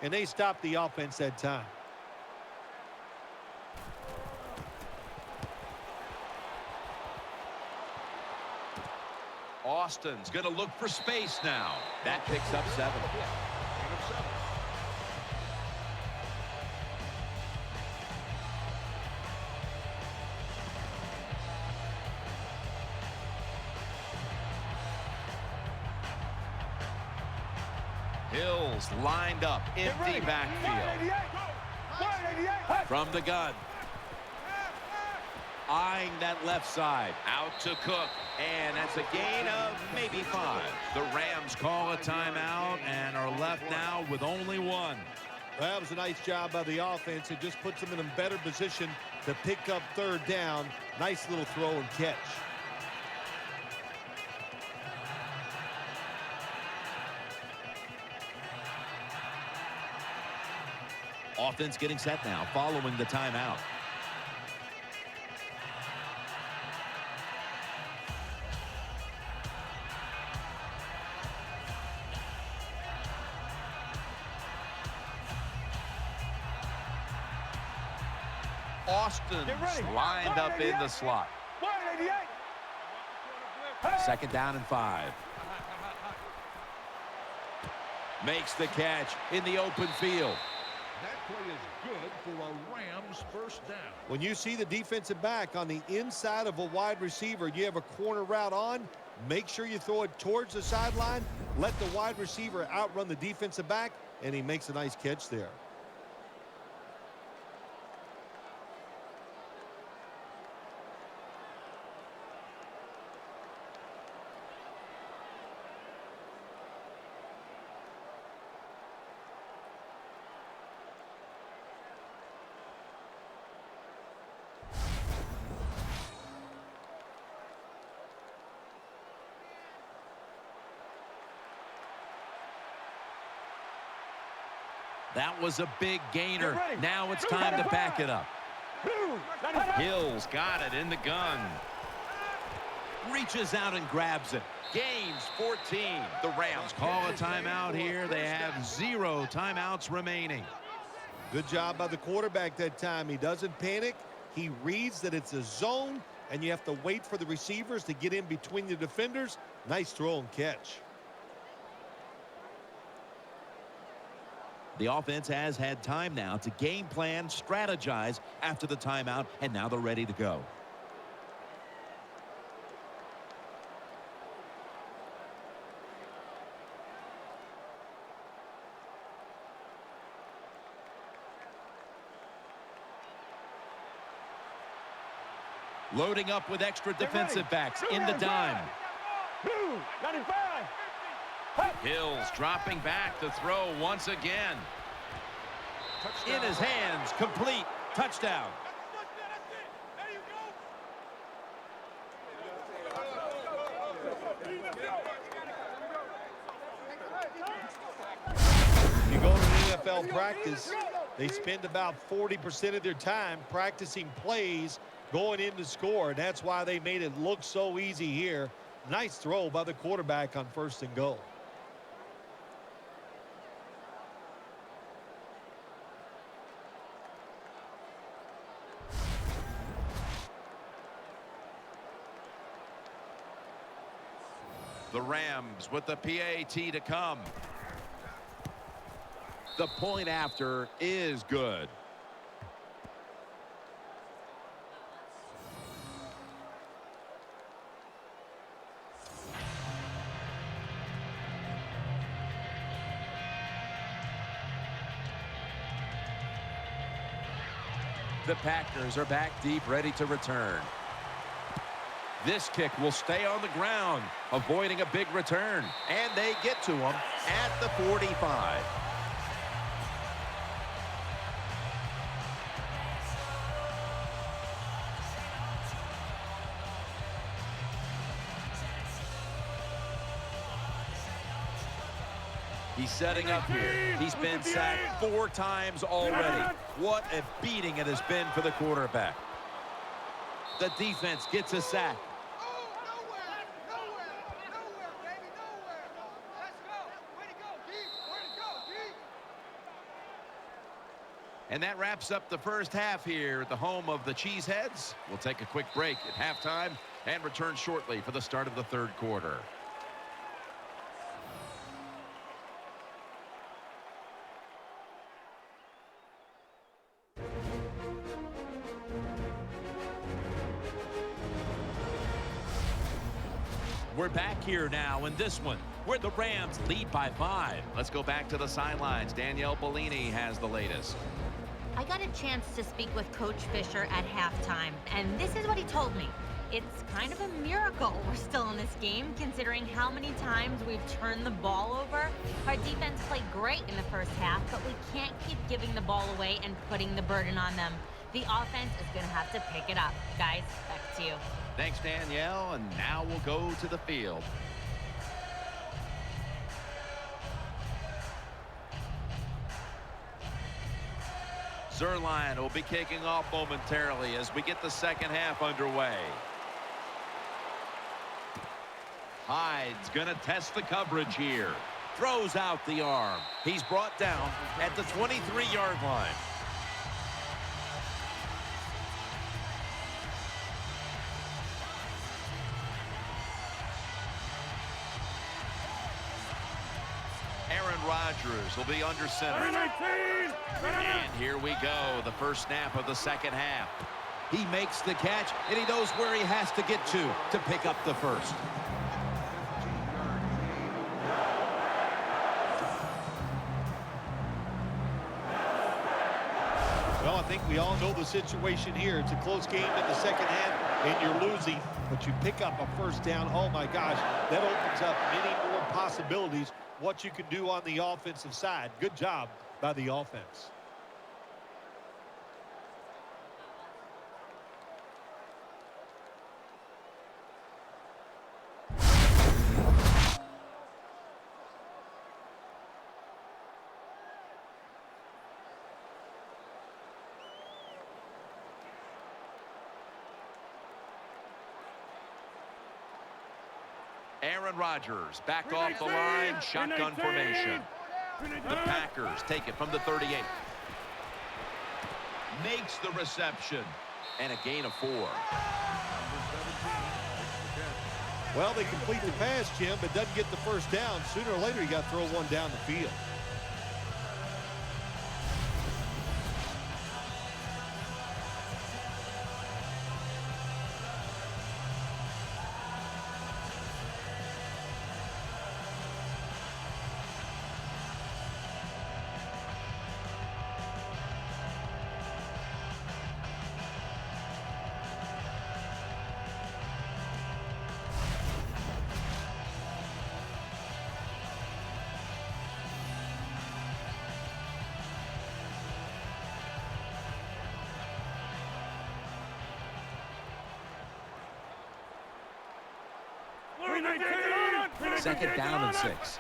and they stop the offense that time. Austin's going to look for space now. That picks up 7. Gain of 7. Hills lined up, empty backfield. From the gun. Eyeing that left side. Out to Cook, and that's a gain of maybe 5. The Rams call a timeout and are left now with only 1. That was a nice job by the offense. It just puts them in a better position to pick up 3rd down. Nice little throw and catch. Offense getting set now following the timeout. Austin's lined up in the slot. 2nd down and 5. Makes the catch in the open field. That play is good for a Rams 1st down. When you see the defensive back on the inside of a wide receiver, you have a corner route on, make sure you throw it towards the sideline, let the wide receiver outrun the defensive back, and he makes a nice catch there. That was a big gainer. Now it's time to back it up. Hills got it in the gun. Reaches out and grabs it. Gains 14. The Rams call a timeout here. They have 0 timeouts remaining. Good job by the quarterback that time. He doesn't panic. He reads that it's a zone, and you have to wait for the receivers to get in between the defenders. Nice throw and catch. The offense has had time now to game plan, strategize after the timeout, and now they're ready to go. Loading up with extra defensive backs in the dime. Blue, 95. Hills dropping back to throw once again. In his hands, complete, touchdown. You go to an NFL practice, they spend about 40% of their time practicing plays going in to score. And that's why they made it look so easy here. Nice throw by the quarterback on 1st and goal. The Rams with the PAT to come. The point after is good. The Packers are back deep, ready to return. This kick will stay on the ground, avoiding a big return. And they get to him at the 45. He's setting up here. He's been sacked 4 times already. What a beating it has been for the quarterback. The defense gets a sack. And that wraps up the first half here at the home of the Cheeseheads. We'll take a quick break at halftime and return shortly for the start of the 3rd quarter. We're back here now in this one, where the Rams lead by 5. Let's go back to the sidelines. Danielle Bellini has the latest. I got a chance to speak with Coach Fisher at halftime, and this is what he told me. It's kind of a miracle we're still in this game, considering how many times we've turned the ball over. Our defense played great in the first half, but we can't keep giving the ball away and putting the burden on them. The offense is going to have to pick it up. Guys, back to you. Thanks, Danielle, and now we'll go to the field. Zerline will be kicking off momentarily as we get the second half underway. Hyde's going to test the coverage here. Throws out the arm. He's brought down at the 23-yard line. Aaron Rodgers will be under center. And here we go, the first snap of the second half. He makes the catch, and he knows where he has to get to pick up the first. Well, I think we all know the situation here. It's a close game in the second half, and you're losing, but you pick up a first down. Oh, my gosh, that opens up many more possibilities, what you can do on the offensive side. Good job by the offense. Aaron Rodgers back off the line, shotgun formation. The Packers take it from the 38. Makes the reception, and a gain of 4. Well, they complete the pass, Jim, but doesn't get the first down. Sooner or later, you got to throw one down the field. Second down and 6.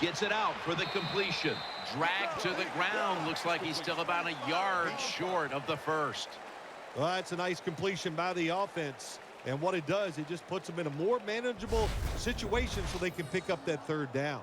Gets it out for the completion. Dragged to the ground. Looks like he's still about a yard short of the first. Well, that's a nice completion by the offense. And what it does, it just puts them in a more manageable situation so they can pick up that third down.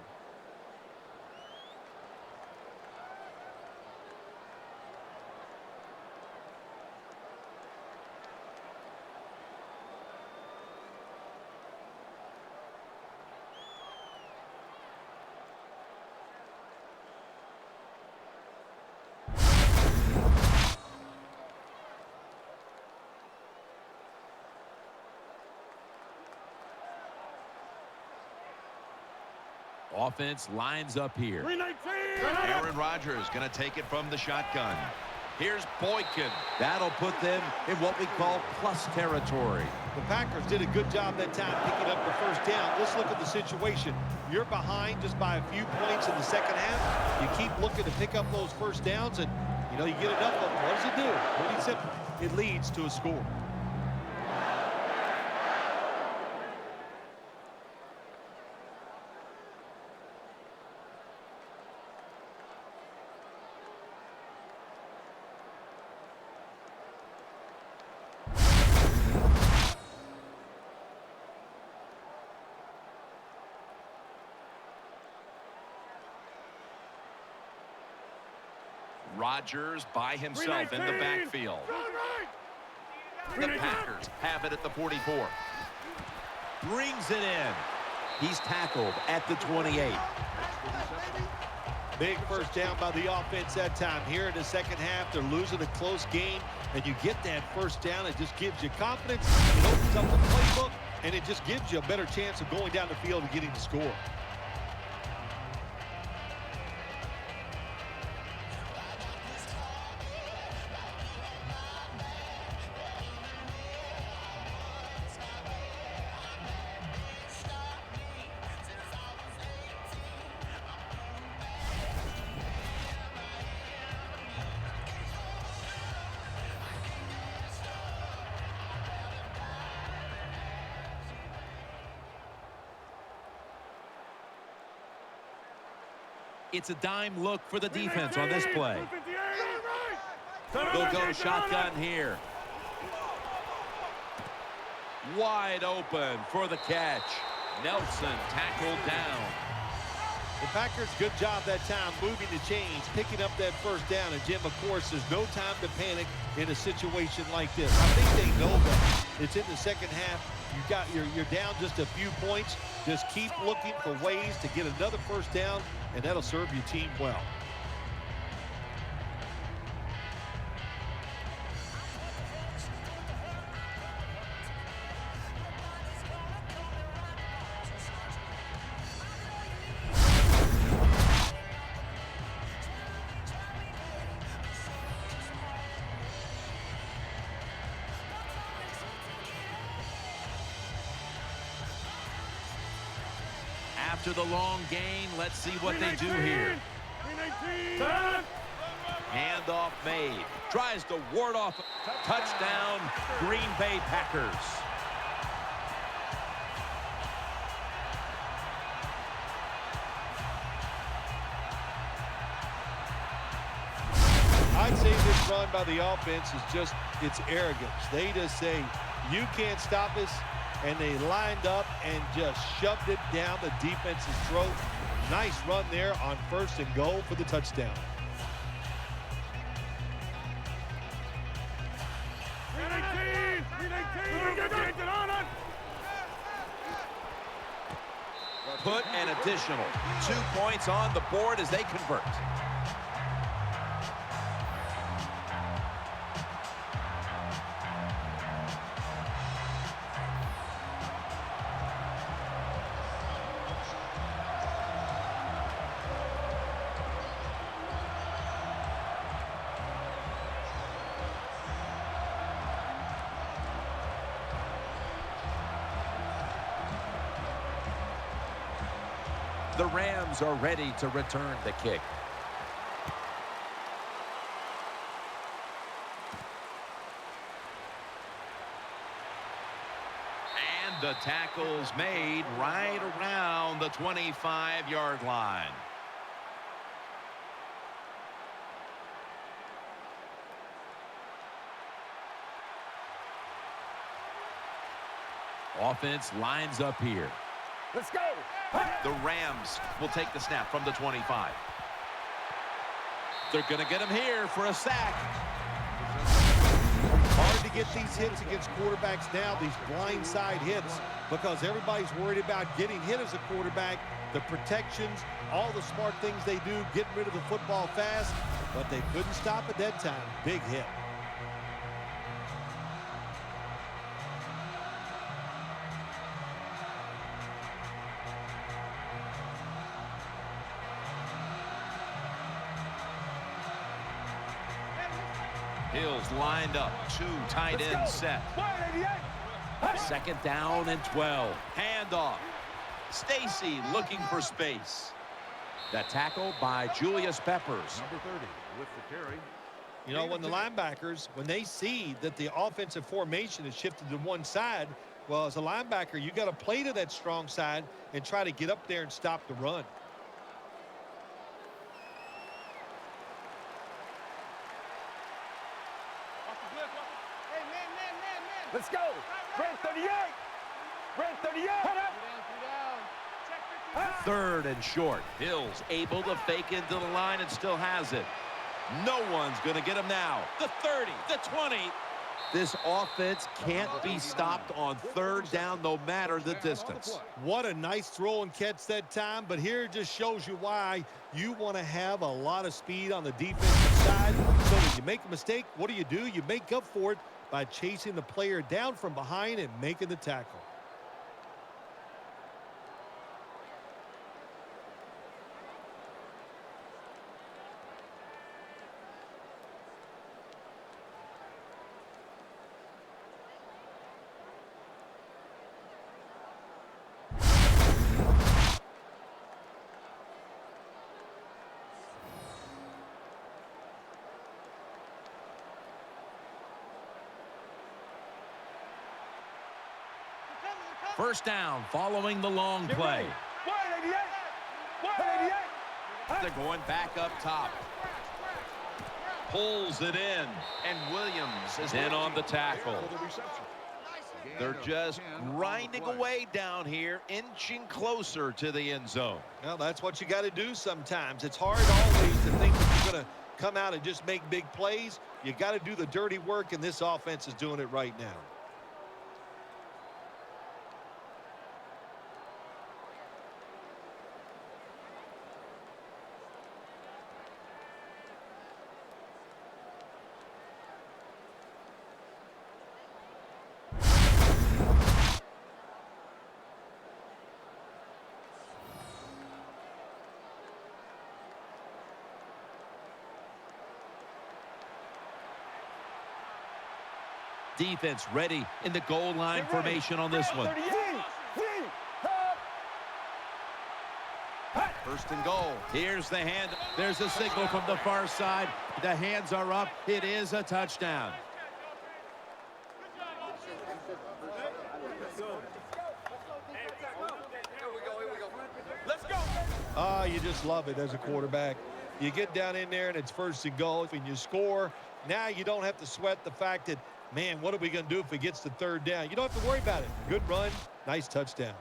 Offense lines up here. Aaron Rodgers going to take it from the shotgun. Here's Boykin. That'll put them in what we call plus territory. The Packers did a good job that time picking up the first down. Let's look at the situation. You're behind just by a few points in the second half. You keep looking to pick up those first downs, and, you know, you get enough of them. What does it do? Pretty simple. It leads to a score. Rodgers by himself in the backfield. The Packers have it at the 44. Brings it in. He's tackled at the 28. Big first down by the offense that time. Here in the second half, they're losing a close game, and you get that first down. It just gives you confidence. It opens up the playbook, and it just gives you a better chance of going down the field and getting the score. It's a dime look for the defense on this play. They'll go shotgun here. Wide open for the catch. Nelson tackled down. The Packers, good job that time moving the chains, picking up that first down. And, Jim, of course, there's no time to panic in a situation like this. I think they know that. It's in the second half. You're down just a few points. Just keep looking for ways to get another first down, and that'll serve your team well. After the long gain, let's see what they do here. Handoff made. Tries to ward off. Touchdown, Green Bay Packers. I'd say this run by the offense is just, it's arrogance. They just say, you can't stop us. And they lined up and just shoved it down the defense's throat. Nice run there on 1st and goal for the touchdown. Put an additional 2 points on the board as they convert. The Rams are ready to return the kick. And the tackle's made right around the 25-yard line. Offense lines up here. Let's go. The Rams will take the snap from the 25. They're going to get him here for a sack. Hard to get these hits against quarterbacks now, these blindside hits, because everybody's worried about getting hit as a quarterback, the protections, all the smart things they do, getting rid of the football fast, but they couldn't stop at that time. Big hit. Hill's lined up, 2 tight ends set. Second down and 12. Handoff. Stacy looking for space. That tackle by Julius Peppers. Number 30 with the carry. You know, when the linebackers, when they see that the offensive formation has shifted to one side, well, as a linebacker, you got to play to that strong side and try to get up there and stop the run. Let's go. Red 38. Red 38. Third and short. Hill's able to fake into the line and still has it. No one's going to get him now. The 30, the 20. This offense can't be stopped on third down no matter the distance. What a nice throw and catch that time, but here it just shows you why you want to have a lot of speed on the defensive side. So when you make a mistake, what do? You make up for it by chasing the player down from behind and making the tackle. First down following the long play. 188. They're going back up top. Pulls it in, and Williams is in on the tackle. For the reception. They're just grinding away down here, inching closer to the end zone. Well, that's what you got to do sometimes. It's hard always to think that you're going to come out and just make big plays. You got to do the dirty work, and this offense is doing it right now. Defense ready in the goal line formation on this one. First and goal. Here's the hand. There's a signal from the far side. The hands are up. It is a touchdown. You just love it as a quarterback. You get down in there and it's first and goal and you score. Now you don't have to sweat the fact that, man, what are we going to do if it gets to third down? You don't have to worry about it. Good run, nice touchdown.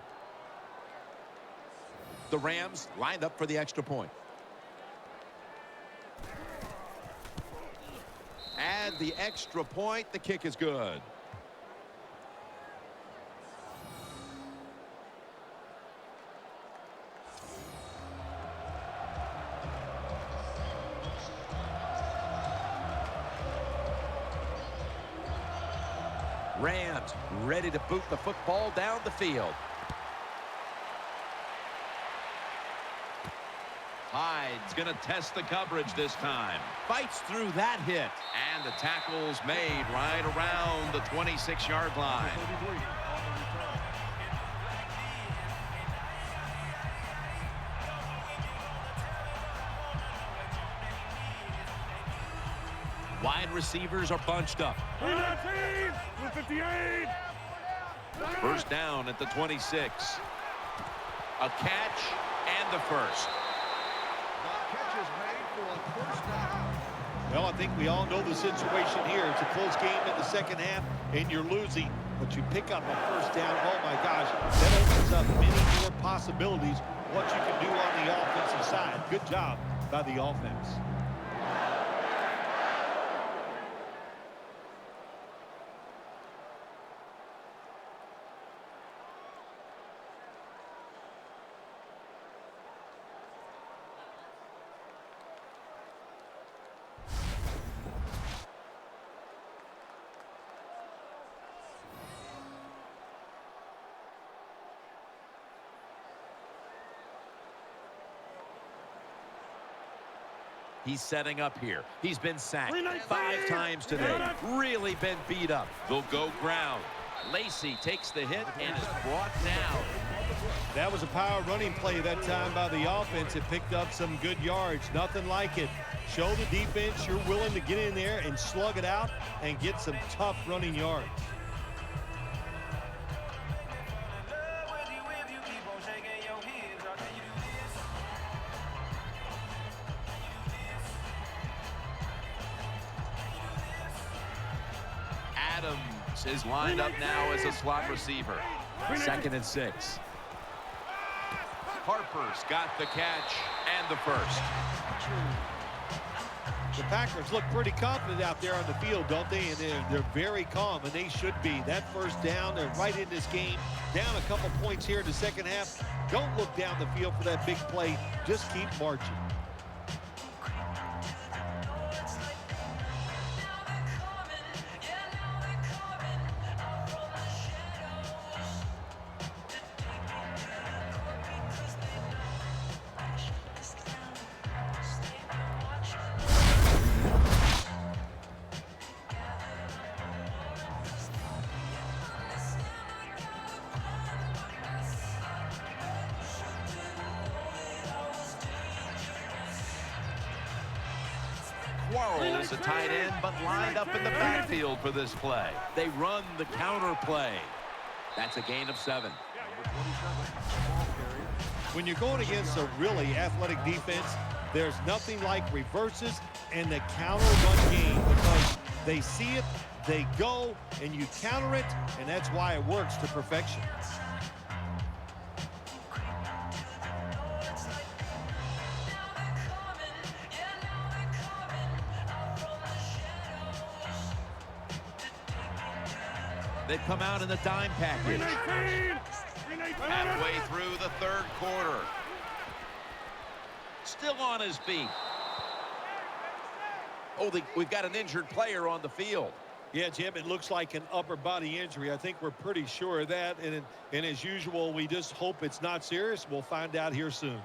The Rams lined up for the extra point. Add the extra point. The kick is good. Rams ready to boot the football down the field. Hyde's going to test the coverage this time. Fights through that hit. And the tackle's made right around the 26-yard line. 33 on the return. Wide receivers are bunched up. 19 with 58. First down at the 26. A catch and the first. The catch is made for a first down. Well, I think we all know the situation here. It's a close game in the second half, and you're losing. But you pick up a first down. Oh, my gosh. That opens up many more possibilities what you can do on the offensive side. Good job by the offense. He's setting up here. He's been sacked 5 times today. Really been beat up. They'll go ground. Lacey takes the hit and is brought down. That was a power running play that time by the offense. It picked up some good yards. Nothing like it. Show the defense you're willing to get in there and slug it out and get some tough running yards. Adams is lined up now as a slot receiver. 2nd and 6. Harper's got the catch and the first. The Packers look pretty confident out there on the field, don't they? And they're very calm, and they should be. That first down, they're right in this game. Down a couple points here in the second half. Don't look down the field for that big play. Just keep marching. Quarles, a tight end, but lined up in the backfield for this play. They run the counter play. That's a gain of 7. When you're going against a really athletic defense, there's nothing like reverses and the counter run game because they see it, they go, and you counter it, and that's why it works to perfection. They've come out in the dime package. Halfway through the third quarter. Still on his feet. Oh, we've got an injured player on the field. Yeah, Jim, it looks like an upper body injury. I think we're pretty sure of that. And as usual, we just hope it's not serious. We'll find out here soon.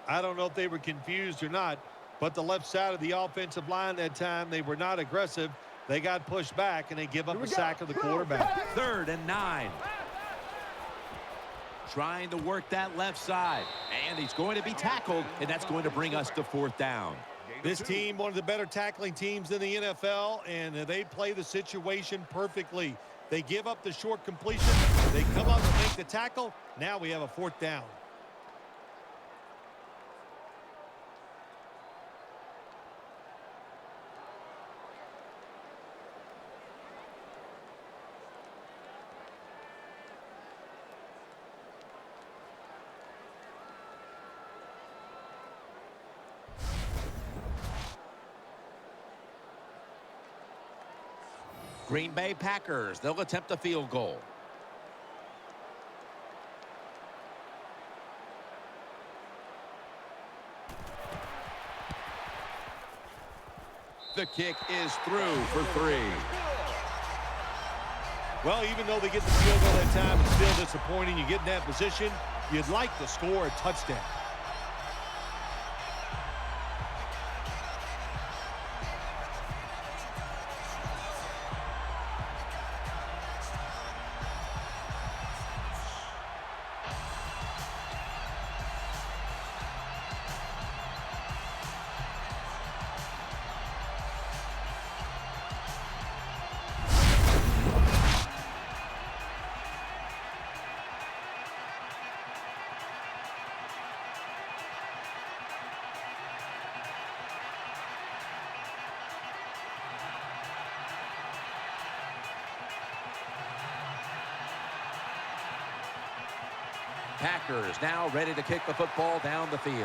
I don't know if they were confused or not, but the left side of the offensive line that time, they were not aggressive. They got pushed back, and they give up a sack of the quarterback. 3rd and 9. Trying to work that left side. And he's going to be tackled, and that's going to bring us to 4th down. This team, one of the better tackling teams in the NFL, and they play the situation perfectly. They give up the short completion. They come up and make the tackle. Now we have a 4th down. Green Bay Packers, they'll attempt a field goal. The kick is through for 3. Well, even though they get the field goal that time, it's still disappointing. You get in that position, you'd like to score a touchdown. Packers now ready to kick the football down the field.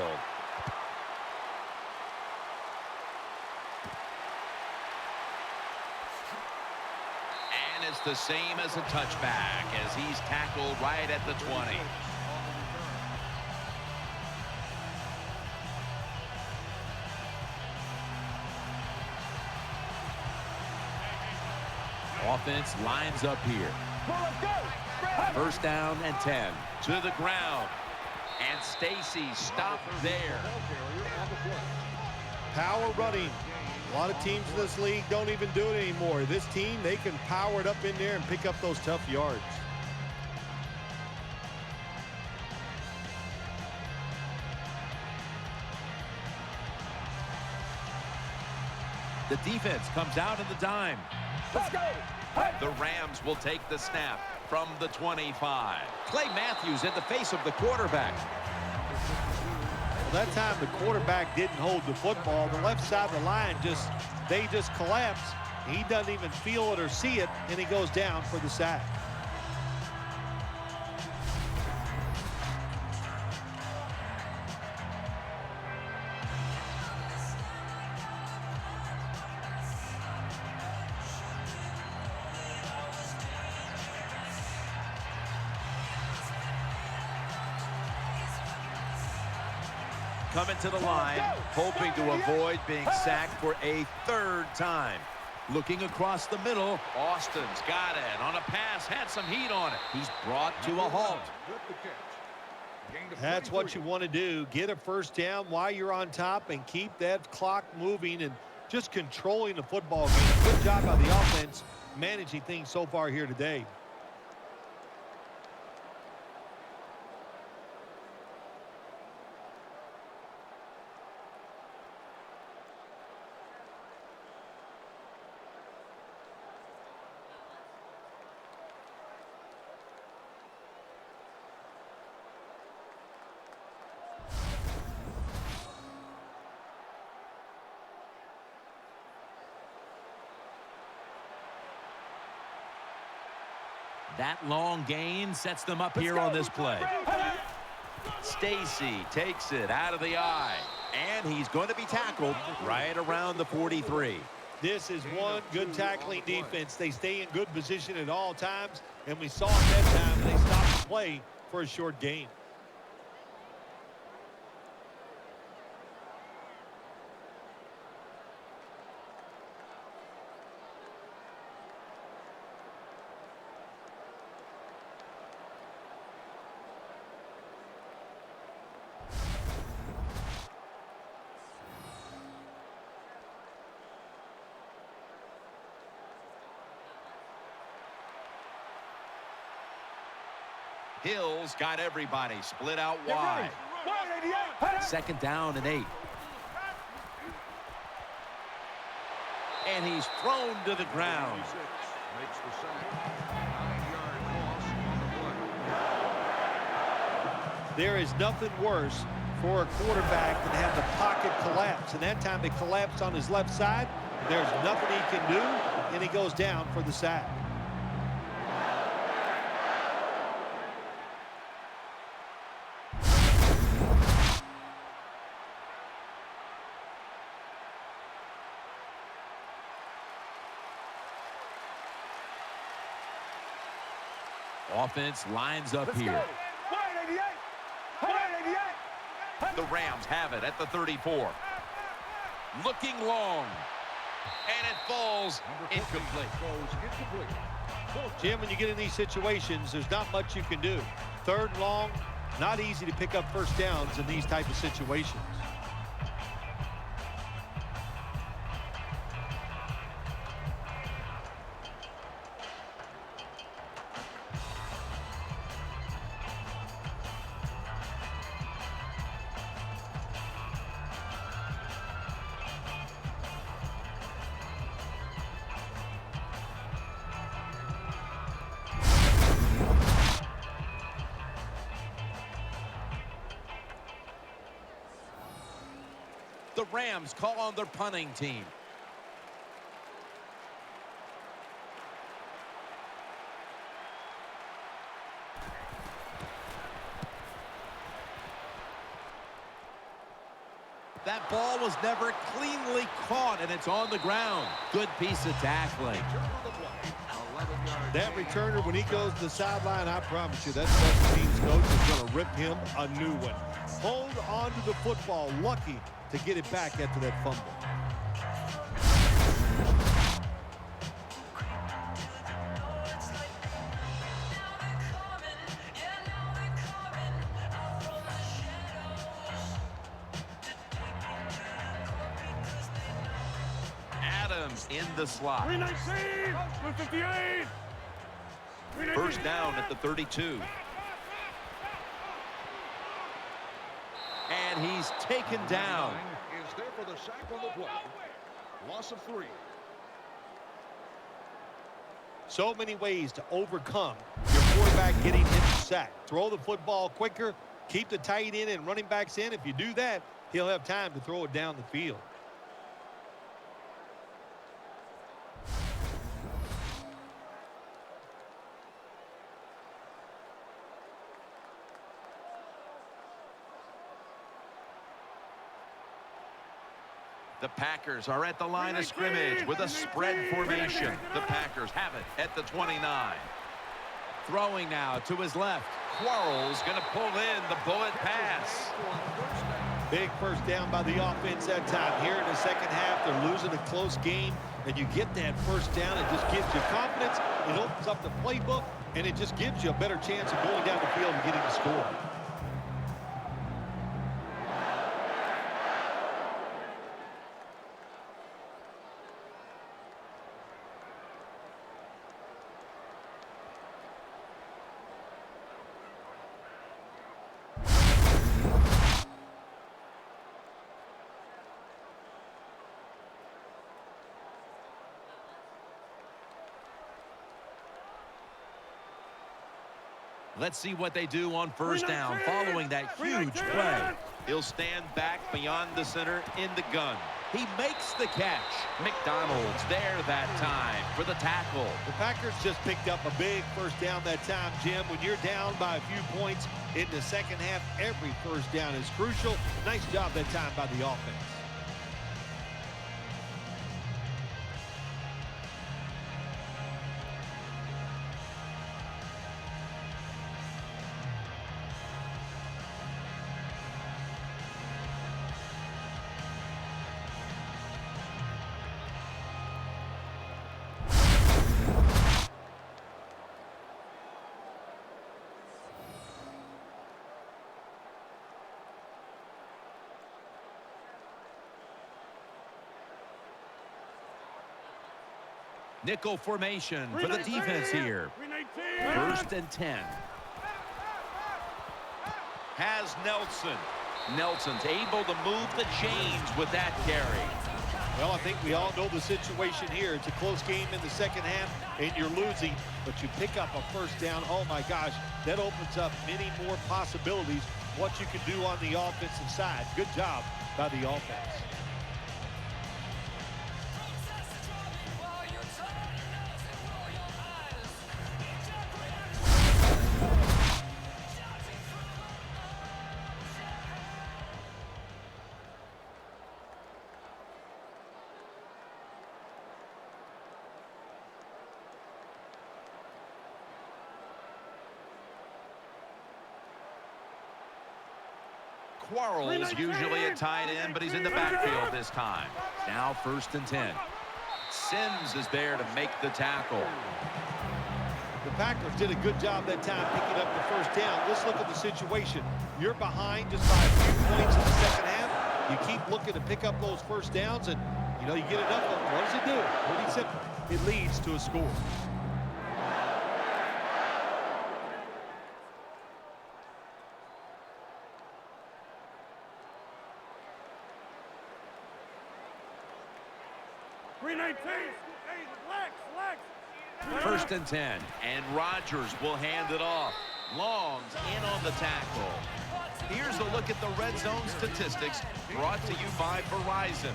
And it's the same as a touchback as he's tackled right at the 20. Offense lines up here. First down and 10. To the ground. And Stacy stopped there. Power running. A lot of teams in this league don't even do it anymore. This team, they can power it up in there and pick up those tough yards. The defense comes out in the dime. Let's go. The Rams will take the snap from the 25. Clay Matthews in the face of the quarterback. Well, that time the quarterback didn't hold the football. The left side of the line they just collapse. He doesn't even feel it or see it, and he goes down for the sack. Coming to the line, hoping to avoid being sacked for a third time. Looking across the middle. Austin's got it on a pass, had some heat on it. He's brought to a halt. That's what you want to do. Get a first down while you're on top and keep that clock moving and just controlling the football game. Good job by the offense managing things so far here today. That long gain sets them up here on this play. Stacy takes it out of the eye. And he's going to be tackled right around the 43. This is one good tackling defense. They stay in good position at all times, and we saw it that time when they stopped the play for a short gain. Hill's got everybody split out wide. Second down and 8. And he's thrown to the ground. Makes the sack. 9-yard loss on the play. There is nothing worse for a quarterback than have the pocket collapse. And that time it collapsed on his left side. There's nothing he can do, and he goes down for the sack. Offense lines up here. The Rams have it at the 34. Looking long. And it falls incomplete. Jim, when you get in these situations, there's not much you can do. Third and long, not easy to pick up first downs in these type of situations. The Rams call on their punting team. That ball was never cleanly caught, and it's on the ground. Good piece of tackling. That returner, when he goes to the sideline, I promise you, that special teams coach is going to rip him a new one. Hold on to the football. Lucky to get it back after that fumble. Adams in the slot. 319, 158. First down at the 32. And he's taken down. Is there for the sack on the play. Loss of 3. So many ways to overcome your quarterback getting hit sacked. Throw the football quicker, keep the tight end and running backs in. If you do that, he'll have time to throw it down the field. The Packers are at the line of scrimmage with a spread formation. The Packers have it at the 29. Throwing now to his left. Quarles going to pull in the bullet pass. Big first down by the offense that time. Here in the second half, they're losing a close game, and you get that first down. It just gives you confidence. It opens up the playbook, and it just gives you a better chance of going down the field and getting the score. Let's see what they do on first down following that huge play. He'll stand back beyond the center in the gun. He makes the catch. McDonald's there that time for the tackle. The Packers just picked up a big first down that time, Jim. When you're down by a few points in the second half, every first down is crucial. Nice job that time by the offense. Nickel formation for the defense here. First and 10. Has Nelson. Nelson's able to move the chains with that carry. Well, I think we all know the situation here. It's a close game in the second half, and you're losing, but you pick up a first down. Oh, my gosh, that opens up many more possibilities, what you can do on the offensive side. Good job by the offense. Quarles usually a tight end, but he's in the backfield this time. Now first and 10. Sims is there to make the tackle. The Packers did a good job that time picking up the first down. Let's look at the situation. You're behind just by a few points in the second half. You keep looking to pick up those first downs, and, you know, you get enough of them. What does it do? Pretty simple. It leads to a score. First and 10. And Rodgers will hand it off. Long's in on the tackle. Here's a look at the red zone statistics brought to you by Verizon.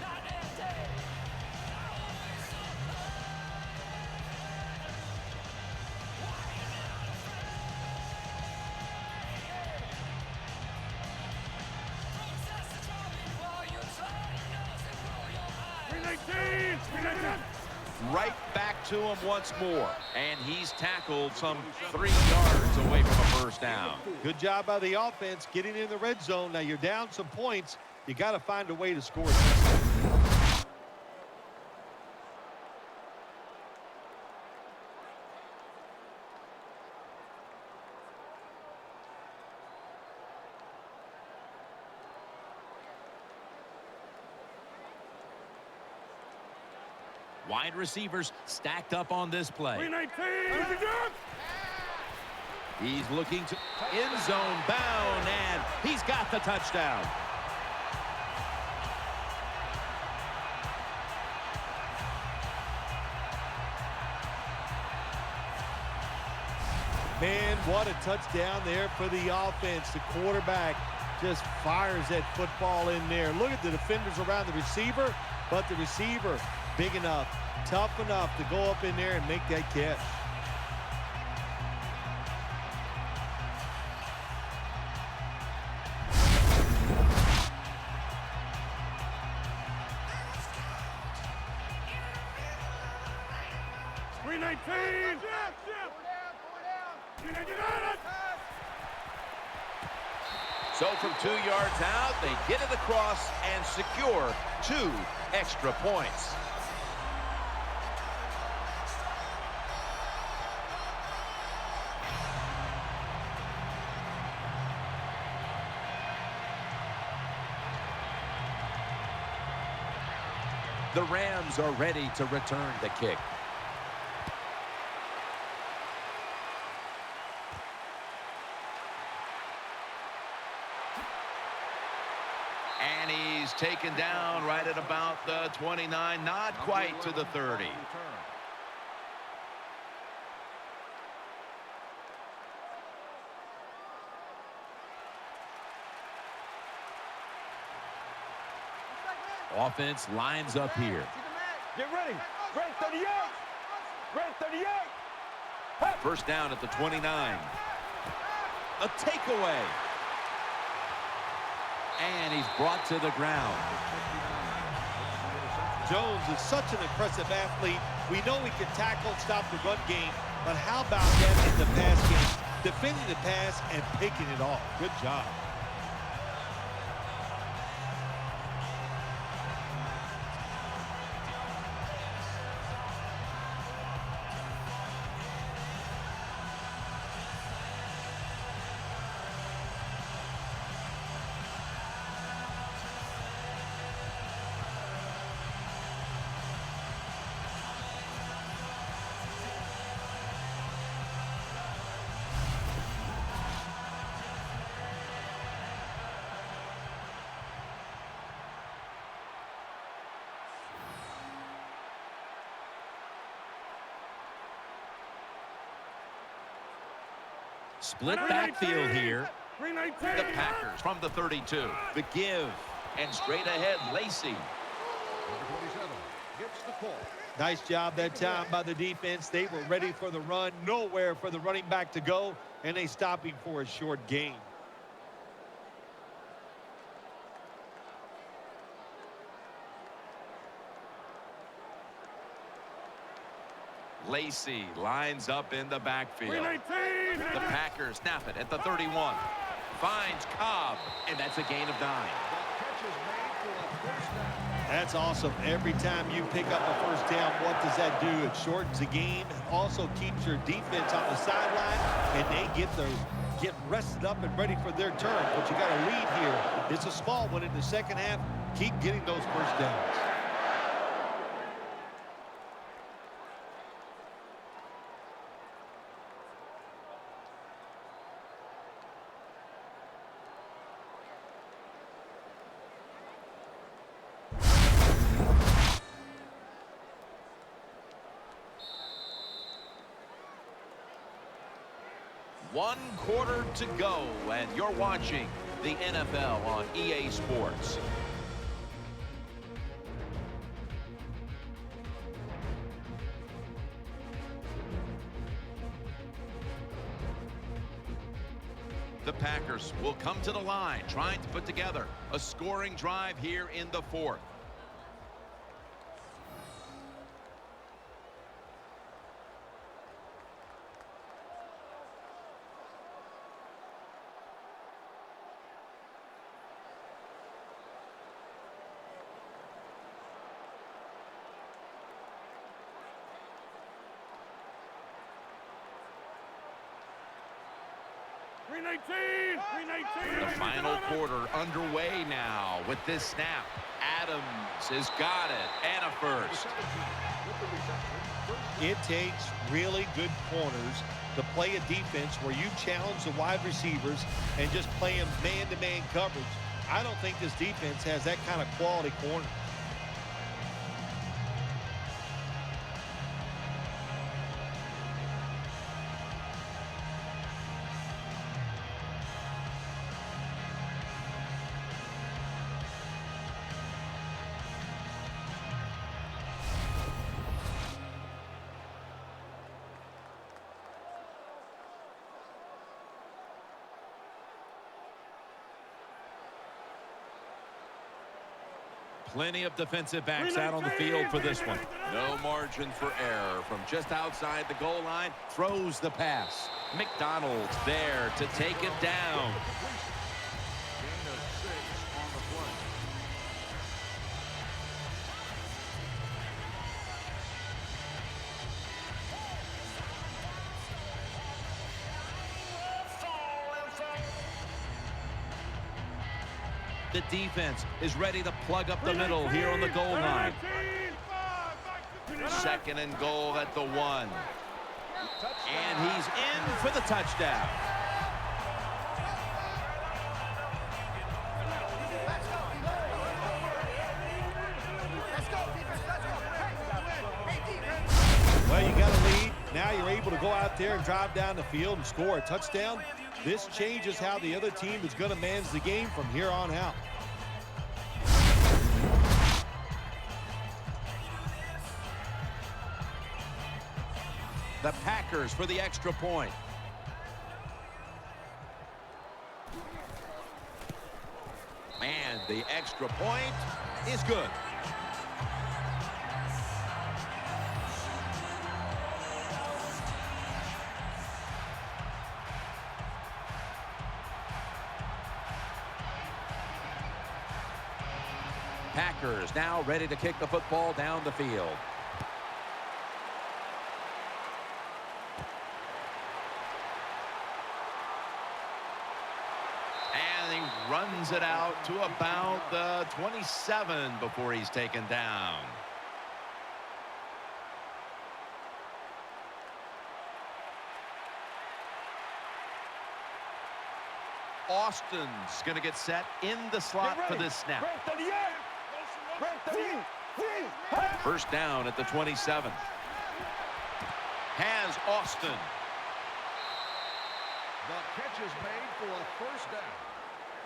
right back to him once more. And he's tackled some 3 yards away from a first down. Good job by the offense getting in the red zone. Now you're down some points. You got to find a way to score. Wide receivers stacked up on this play. He's looking to end zone bound, and he's got the touchdown. Man, what a touchdown there for the offense. The quarterback just fires that football in there. Look at the defenders around the receiver, but the receiver big enough, tough enough to go up in there and make that catch. So from 2 yards out, they get it across and secure 2 extra points. The Rams are ready to return the kick. And he's taken down right at about the 29, not quite to the 30. Offense lines up here. Get ready. Red 38. Red 38. First down at the 29. A takeaway. And he's brought to the ground. Jones is such an impressive athlete. We know he can tackle, stop the run game, but how about that in the pass game? Defending the pass and picking it off. Good job. Split backfield here. The Packers from the 32. The give. And straight ahead, Lacy. Number 27 gets the call. Nice job that time by the defense. They were ready for the run. Nowhere for the running back to go. And they stop him for a short gain. Lacy lines up in the backfield. The Packers snap it at the 31. Finds Cobb, and that's a gain of 9. Catch is made for a first down. That's awesome. Every time you pick up a first down, what does that do? It shortens the game. Also keeps your defense on the sideline, and they get rested up and ready for their turn. But you got a lead here. It's a small one in the second half. Keep getting those first downs. One quarter to go, and you're watching the NFL on EA Sports. The Packers will come to the line, trying to put together a scoring drive here in the fourth. The final quarter underway now with this snap. Adams has got it, and a first. It takes really good corners to play a defense where you challenge the wide receivers and just play them man-to-man coverage. I don't think this defense has that kind of quality corner. Plenty of defensive backs out on the field for this one. No margin for error. From just outside the goal line, throws the pass. McDonald's there to take it down. Gain of 6 on the play. The defense is ready to plug up the middle here on the goal line. 2nd and goal at the 1. And he's in for the touchdown. Well, you got a lead. Now you're able to go out there and drive down the field and score a touchdown. This changes how the other team is going to manage the game from here on out. The Packers for the extra point. And the extra point is good. Packers now ready to kick the football down the field. And he runs it out to about the 27 before he's taken down. Austin's going to get set in the slot for this snap. First down at the 27. Has Austin. The catch is made for a first down.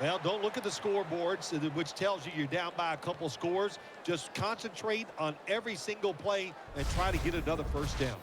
Well, don't look at the scoreboards, which tells you you're down by a couple scores. Just concentrate on every single play and try to get another first down.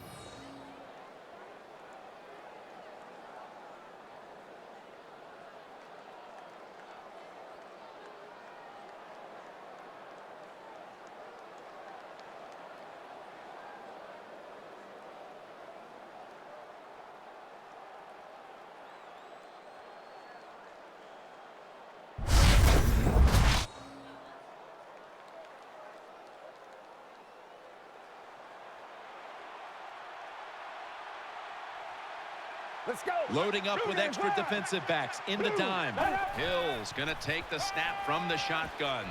Let's go. Loading up with extra defensive backs in the dime. Hill's going to take the snap from the shotgun.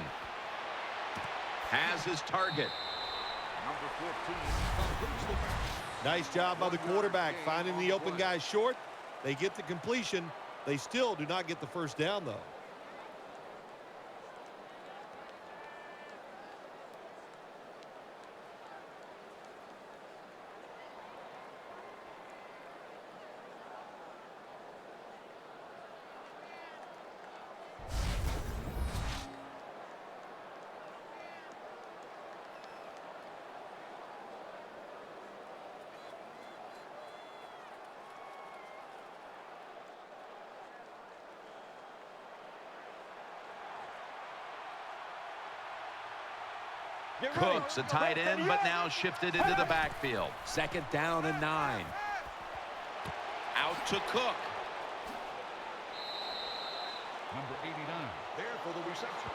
Has his target. Number 14 completes the pass. Nice job by the quarterback finding the open guy short. They get the completion. They still do not get the first down, though. Cook's a tight end, but now shifted into the backfield. 2nd down and 9. Out to Cook. Number 89 there for the reception.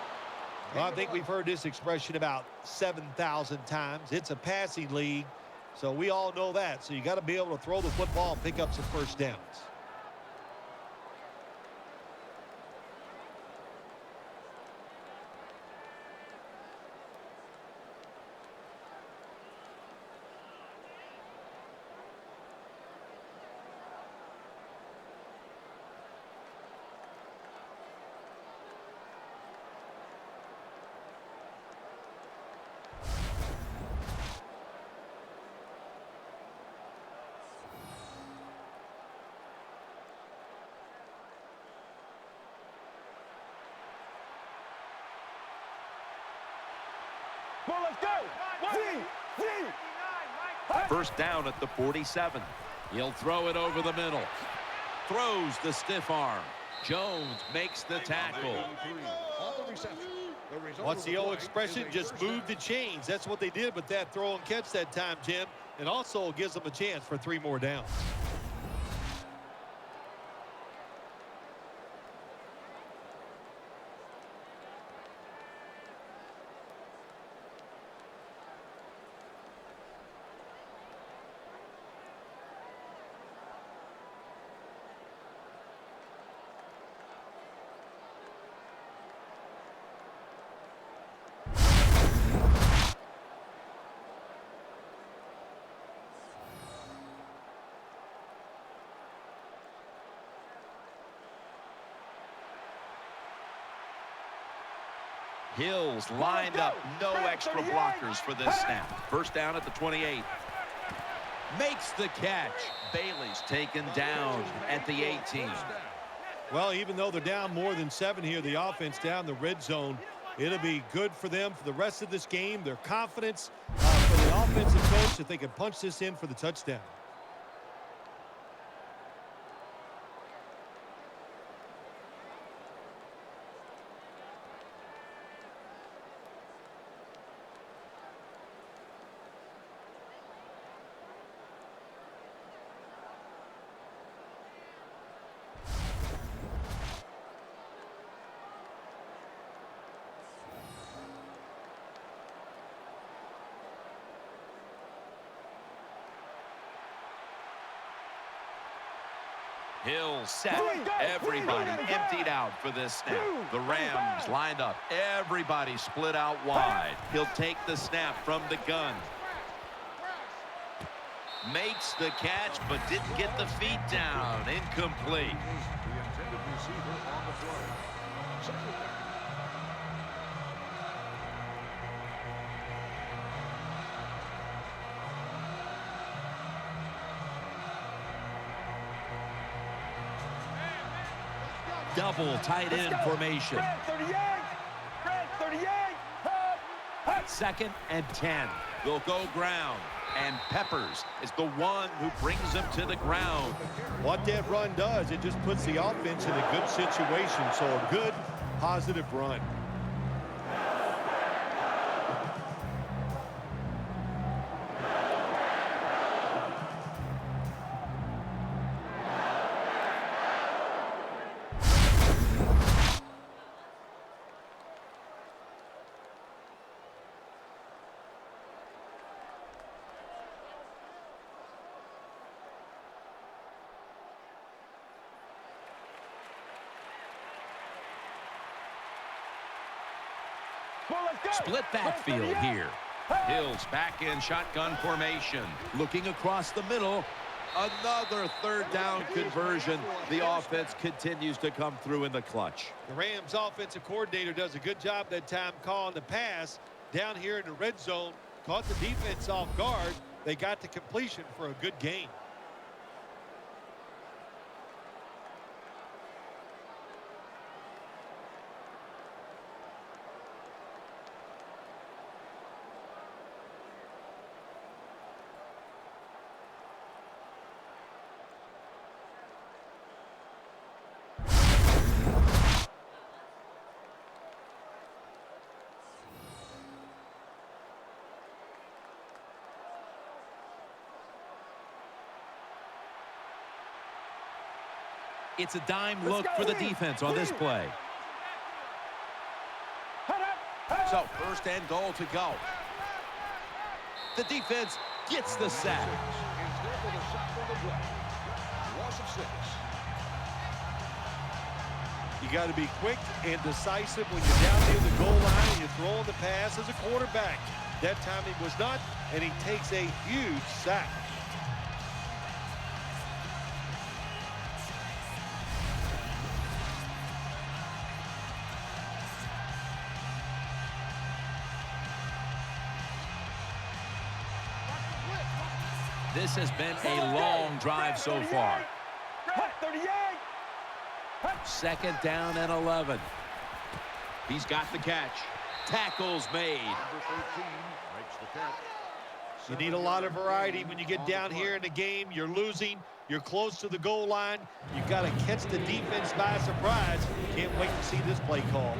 Well, I think we've heard this expression about 7,000 times. It's a passing league, so we all know that. So you got to be able to throw the football and pick up some first downs. Well, let's go. First down at the 47. He'll throw it over the middle. Throws the stiff arm. Jones makes the tackle. What's the old expression? Just move the chains. That's what they did with that throw and catch that time, Jim. And also gives them a chance for 3 more downs. Hill's lined up. No extra blockers for this snap. First down at the 28. Makes the catch. Bailey's taken down at the 18. Well, even though they're down more than 7 here, the offense down the red zone, it'll be good for them for the rest of this game. Their confidence for the offensive coach if they can punch this in for the touchdown. Hill set. Everybody emptied out for this snap. The Rams lined up. Everybody split out wide. He'll take the snap from the gun. Makes the catch, but didn't get the feet down. Incomplete. The intended receiver on the play. Second down. Double tight end formation. 38. 38. Second and 10. They'll go ground. And Peppers is the one who brings them to the ground. What that run does, it just puts the offense in a good situation. So a good, positive run. Split backfield here. Hill's back in shotgun formation. Looking across the middle. Another third down conversion. The offense continues to come through in the clutch. The Rams offensive coordinator does a good job that time calling the pass down here in the red zone. Caught the defense off guard. They got the completion for a good gain. It's a dime look for the defense on this play. So first and goal to go. The defense gets the sack. Instead of the sack on the play. Loss of 6. You got to be quick and decisive when you're down near the goal line and you're throwing the pass as a quarterback. That time he was not, and he takes a huge sack. This has been a long drive so far. 38. Second down and 11. He's got the catch. tackle's made. Number 13 makes the catch. You need a lot of variety when you get down here in the game. You're losing. You're close to the goal line. You've got to catch the defense by surprise. Can't wait to see this play call.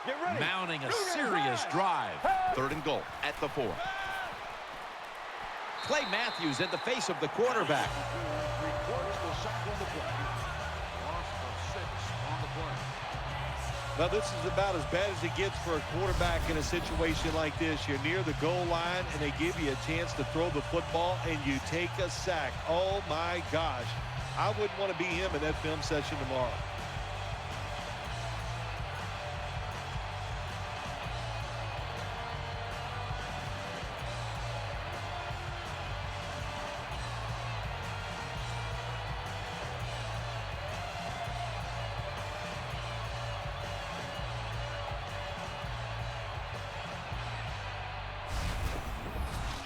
Get ready. Mounting a serious drive. 3rd and goal at the 4. Clay Matthews in the face of the quarterback. Records the sack on the play. Loss of 6 on the play. Now, this is about as bad as it gets for a quarterback in a situation like this. You're near the goal line, and they give you a chance to throw the football, and you take a sack. Oh, my gosh. I wouldn't want to be him in that film session tomorrow.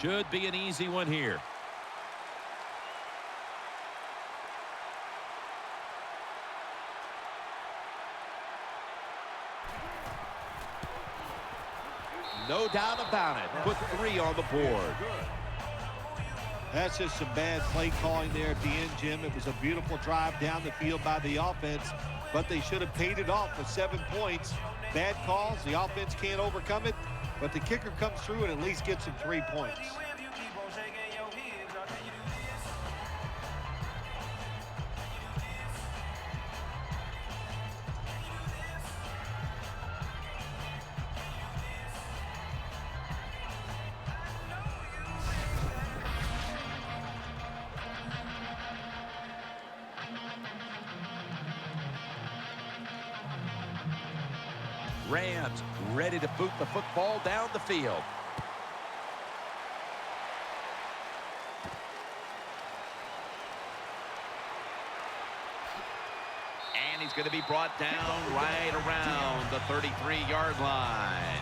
Should be an easy one here. No doubt about it. Put 3 on the board. That's just some bad play calling there at the end, Jim. It was a beautiful drive down the field by the offense, but they should have paid it off with 7 points. Bad calls. The offense can't overcome it, but the kicker comes through and at least gets him 3 points. Rams ready to boot the football down the field. And he's going to be brought down right around the 33-yard line.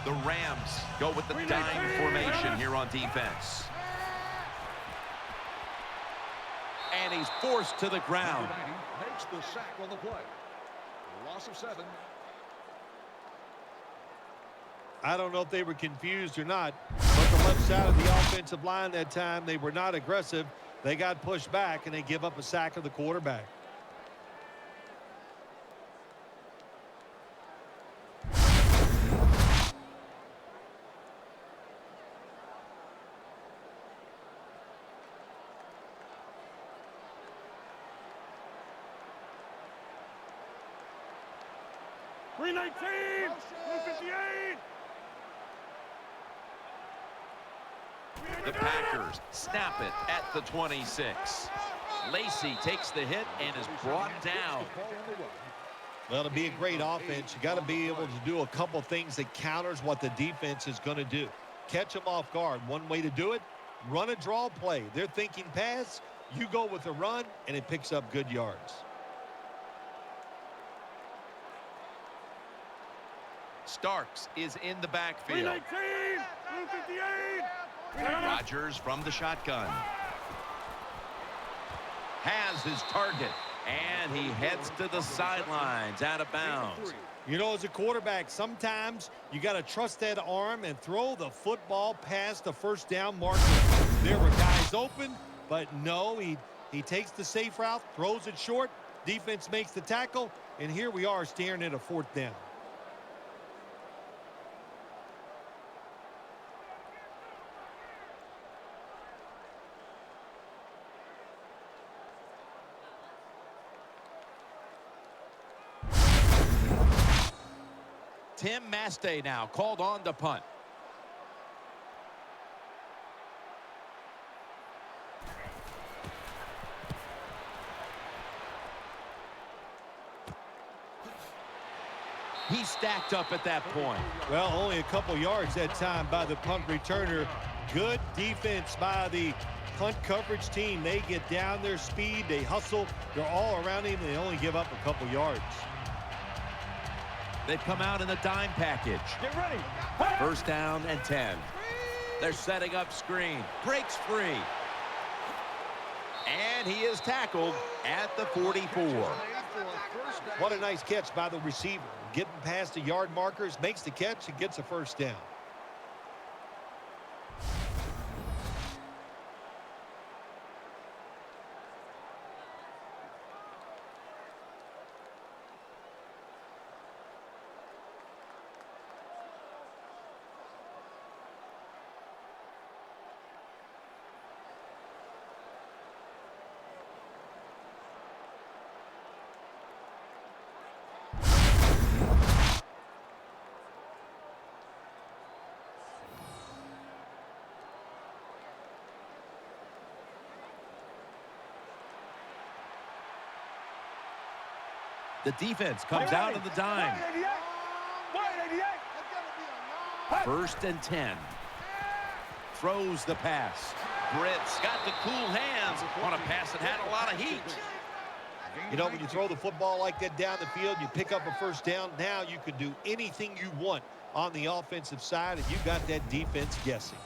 The Rams go with the dime formation here on defense. And he's forced to the ground. Makes the sack on the play. Loss of 7. I don't know if they were confused or not, but the left side of the offensive line that time, they were not aggressive. They got pushed back, and they give up a sack of the quarterback. The Packers snap it at the 26. Lacey takes the hit and is brought down. Well, to be a great offense, you got to be able to do a couple things that counters what the defense is going to do. Catch them off guard. One way to do it, run a draw play. They're thinking pass, you go with a run, and it picks up good yards. Starks is in the backfield. Rodgers from the shotgun. Has his target, and he heads to the sidelines out of bounds. You know, as a quarterback, sometimes you got to trust that arm and throw the football past the first down marker. There were guys open, but no, he takes the safe route, throws it short. Defense makes the tackle, and here we are staring at a 4th down. Tim Mastay now called on to punt. He's stacked up at that point. Well, only a couple yards that time by the punt returner. Good defense by the punt coverage team. They get down their speed. They hustle. They're all around him. They only give up a couple yards. They've come out in the dime package. Get ready. First down and 10. They're setting up screen. Breaks free. And he is tackled at the 44. What a nice catch by the receiver. Getting past the yard markers, makes the catch, and gets a first down. The defense comes out of the dime. First and 10. Throws the pass. Britt's got the cool hands on a pass that had a lot of heat. You know, when you throw the football like that down the field, you pick up a first down. Now you can do anything you want on the offensive side, and you've got that defense guessing.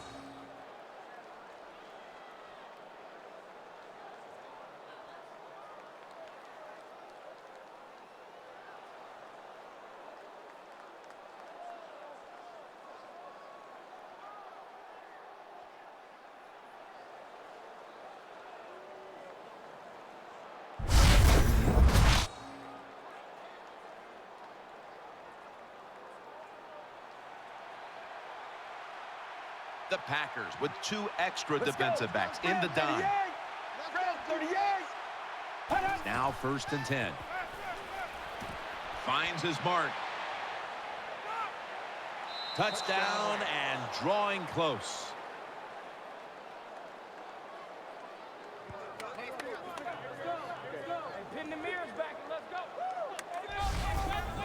The Packers with 2 extra defensive backs in the dime. Now first and 10. Finds his mark. Touchdown and drawing close.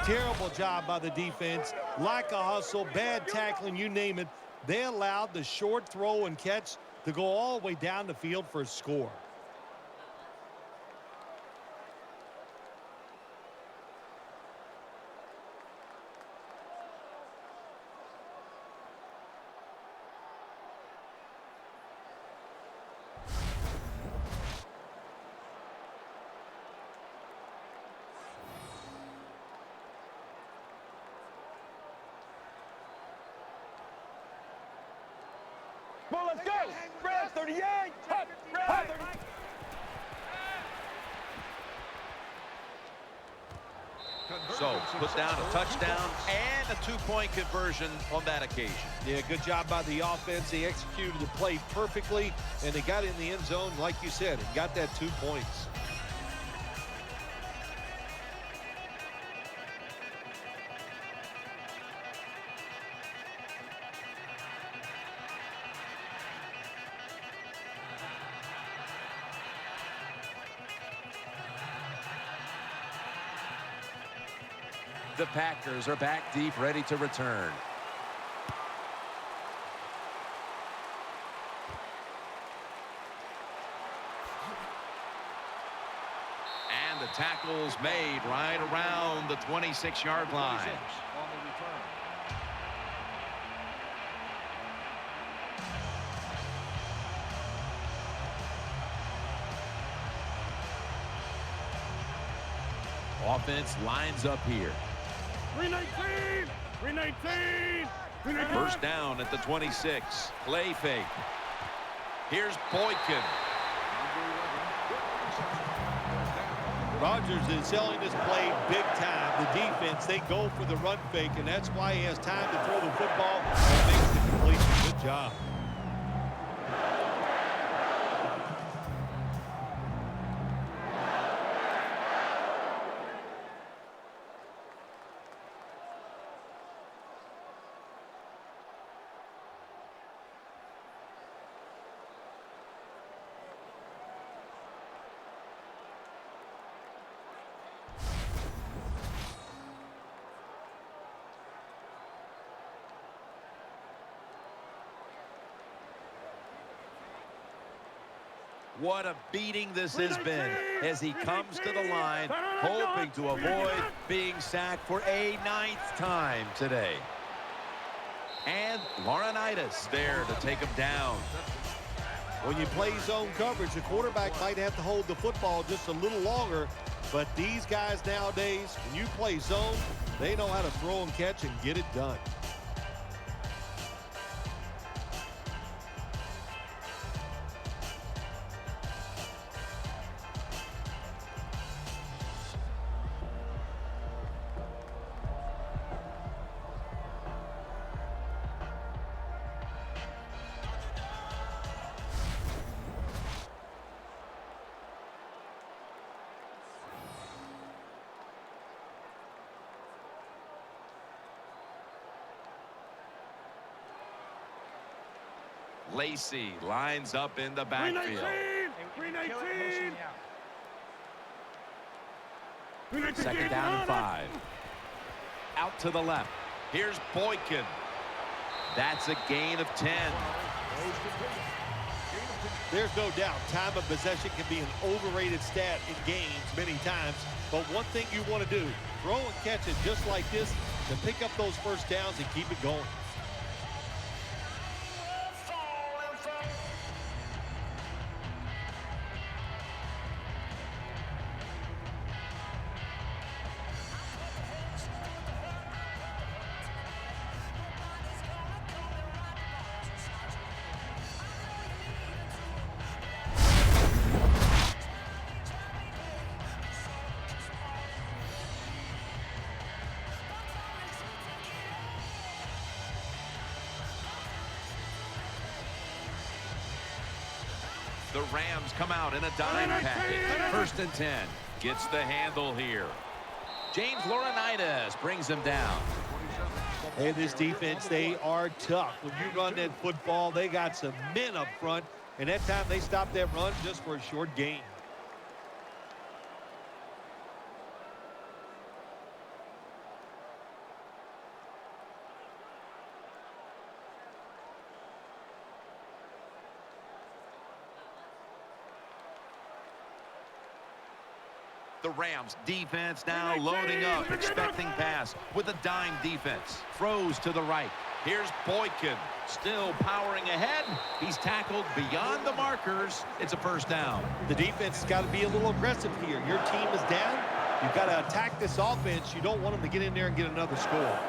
Terrible job by the defense. Lack of hustle, bad tackling, you name it. They allowed the short throw and catch to go all the way down the field for a score. Come on, let's go. Brad, 38. Brad, 30. So, put down a touchdown and a 2-point conversion on that occasion. Yeah, good job by the offense. They executed the play perfectly, and they got in the end zone, like you said, and got that 2 points. The Packers are back deep, ready to return. And the tackle's made right around the 26-yard line. On the return. Offense lines up here. 319. 319. 319. First down at the 26. Play fake. Here's Boykin. Rodgers is selling this play big time. The defense, they go for the run fake, and that's why he has time to throw the football and makes the completion. Good job. What a beating this has been as he comes to the line, hoping to avoid being sacked for a 9th time today. And Laurinaitis there to take him down. When you play zone coverage, the quarterback might have to hold the football just a little longer. But these guys nowadays, when you play zone, they know how to throw and catch and get it done. Lacey lines up in the backfield. 2nd down and 5. Out to the left. Here's Boykin. That's a gain of 10. There's no doubt time of possession can be an overrated stat in games many times. But one thing you want to do, throw and catch it just like this to pick up those first downs and keep it going. The Rams come out in a dime package. 1st and 10. Gets the handle here. James Laurinaitis brings him down. Hey, this defense, they are tough. When you run that football, they got some men up front. And that time they stopped that run just for a short gain. The Rams defense now loading up, expecting pass with a dime defense. Throws to the right. Here's Boykin, still powering ahead. He's tackled beyond the markers. It's a 1st down. The defense has got to be a little aggressive here. Your team is down. You've got to attack this offense. You don't want them to get in there and get another score.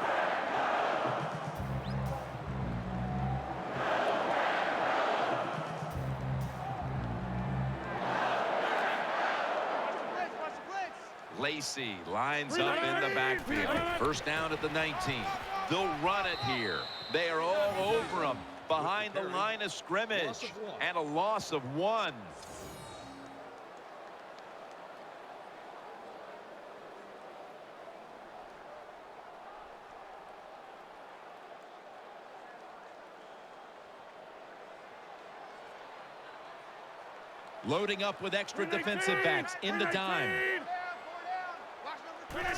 Lacey lines up in the backfield. 1st down at the 19. They'll run it here. They are all over them behind the line of scrimmage. And a loss of 1. Loading up with extra defensive backs in the dime.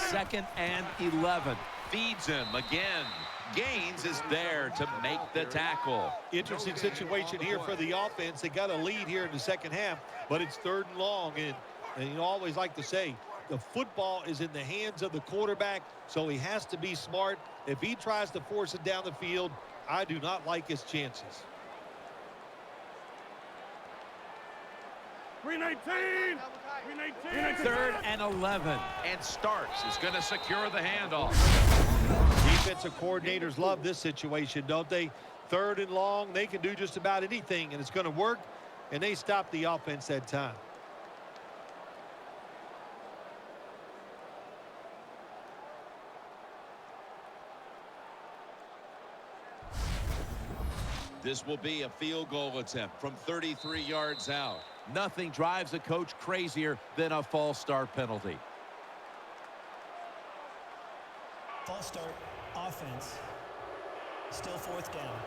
2nd and 11. Feeds him again. Gaines is there to make the tackle. Interesting situation here for the offense. They got a lead here in the 2nd half, but it's 3rd and long. And you always like to say, the football is in the hands of the quarterback, so he has to be smart. If he tries to force it down the field, I do not like his chances. 319! 3rd and 11. And Starks is going to secure the handoff. Defensive coordinators love this situation, don't they? 3rd and long, they can do just about anything, and it's going to work, and they stop the offense that time. This will be a field goal attempt from 33 yards out. Nothing drives a coach crazier than a false start penalty. False start, offense. Still 4th down.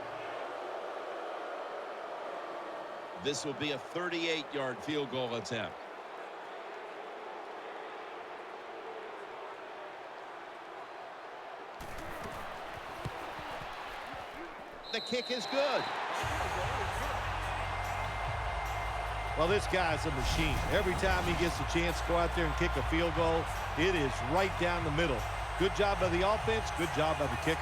This will be a 38-yard field goal attempt. The kick is good. Well, this guy's a machine. Every time he gets a chance to go out there and kick a field goal, it is right down the middle. Good job by the offense, good job by the kicker.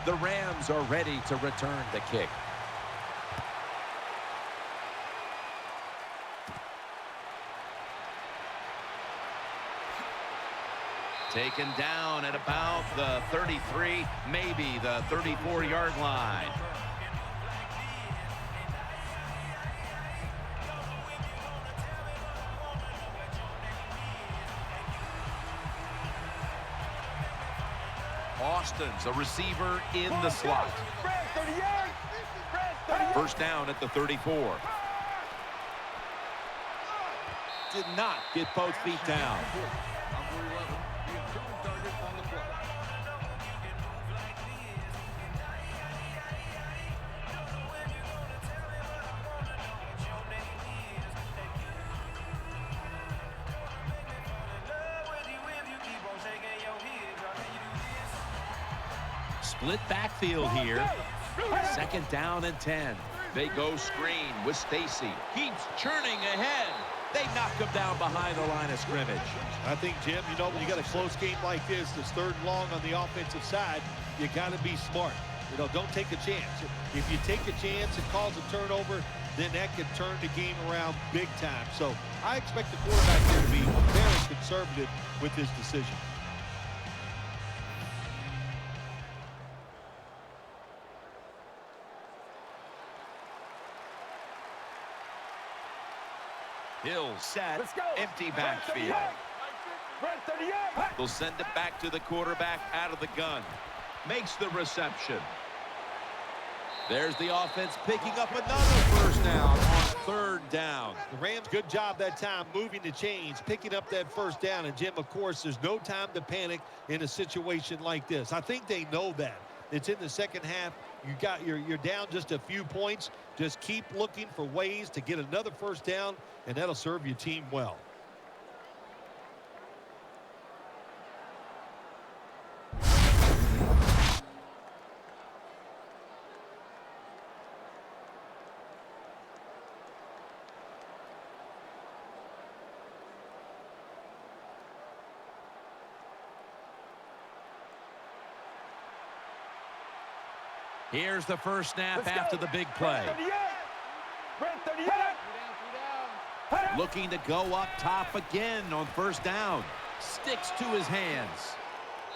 The Rams are ready to return the kick. Taken down at about the 33, maybe the 34-yard line. Austin's a receiver in the slot. First down at the 34. Did not get both feet down. Number 11, the intended target on the play. Split backfield here. Second down and 10. They go screen with Stacy. Keeps churning ahead. They knock him down behind the line of scrimmage. I think, Jim, you know, when you got a close game like this, it's third and long on the offensive side, you got to be smart. You know, don't take a chance. If you take a chance and cause a turnover, then that could turn the game around big time. So I expect the quarterback here to be very conservative with his decision. Hill set, empty backfield. They'll send it back to the quarterback out of the gun. Makes the reception. There's the offense picking up another first down on third down. The Rams, good job that time moving the chains, picking up that first down. And, Jim, of course, there's no time to panic in a situation like this. I think they know that. It's in the second half. You're down just a few points. Just keep looking for ways to get another first down, and that'll serve your team well. Here's the first snap after the big play. Looking to go up top again on first down. Sticks to his hands.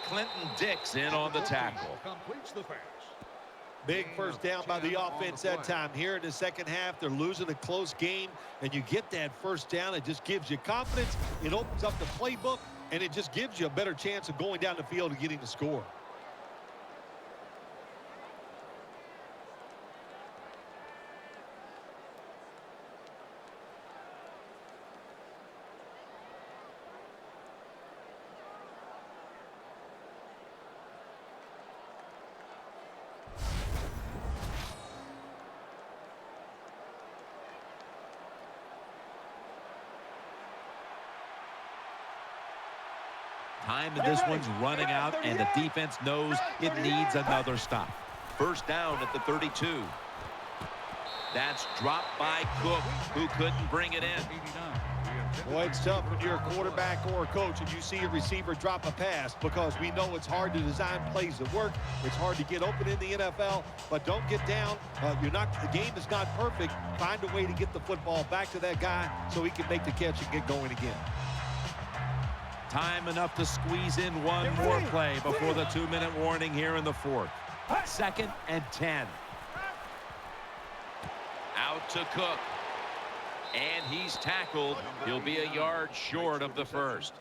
Clinton Dix in on the tackle. Completes the pass. Big first down by the offense that time. Here in the second half, they're losing a close game, and you get that first down. It just gives you confidence. It opens up the playbook, and it just gives you a better chance of going down the field and getting the score. Time, and this one's running out, and the defense knows it needs another stop. First down at the 32. That's dropped by Cook, who couldn't bring it in. Boy, it's tough when you're a quarterback or a coach and you see a receiver drop a pass, because we know it's hard to design plays that work. It's hard to get open in the NFL, but don't get down. The game is not perfect. Find a way to get the football back to that guy so he can make the catch and get going again. Time enough to squeeze in one more play before the 2-minute warning here in the fourth. Second and 10. Out to Cook. And he's tackled. He'll be a yard short of the first.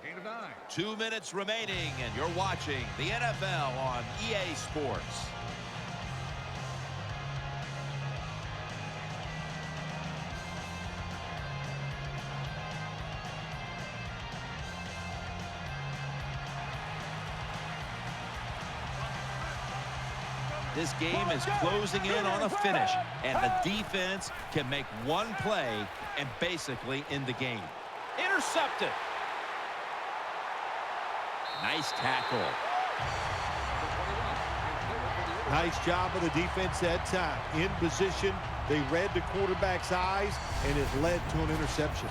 Gain of 9. 2 minutes remaining, and you're watching the NFL on EA Sports. This game is closing in on a finish, and the defense can make one play and basically end the game. Intercepted. Nice tackle. Nice job of the defense that time. In position, they read the quarterback's eyes, and it led to an interception.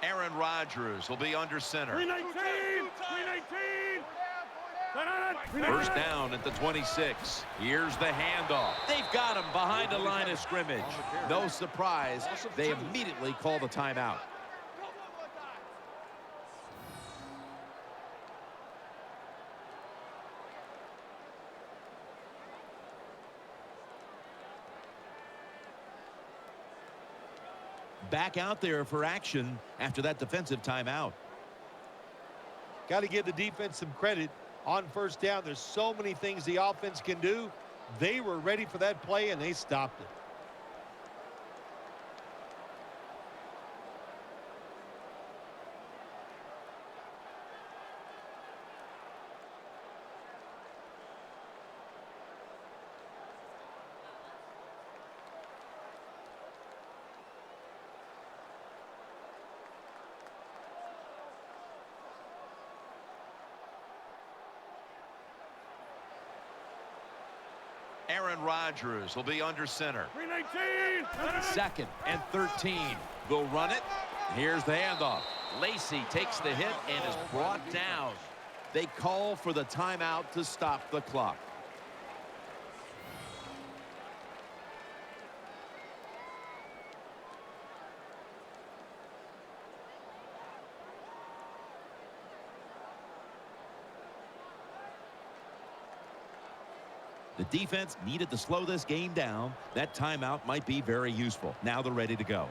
Aaron Rodgers will be under center. 319! 319! First down at the 26. Here's the handoff. They've got him behind the line of scrimmage. No surprise, they immediately call the timeout. Back out there for action after that defensive timeout. Got to give the defense some credit on first down. There's so many things the offense can do. They were ready for that play, and they stopped it. Aaron Rodgers will be under center. 319! Second and 13. They'll run it. Here's the handoff. Lacy takes the hit and is brought down. They call for the timeout to stop the clock. The defense needed to slow this game down. That timeout might be very useful. Now they're ready to go.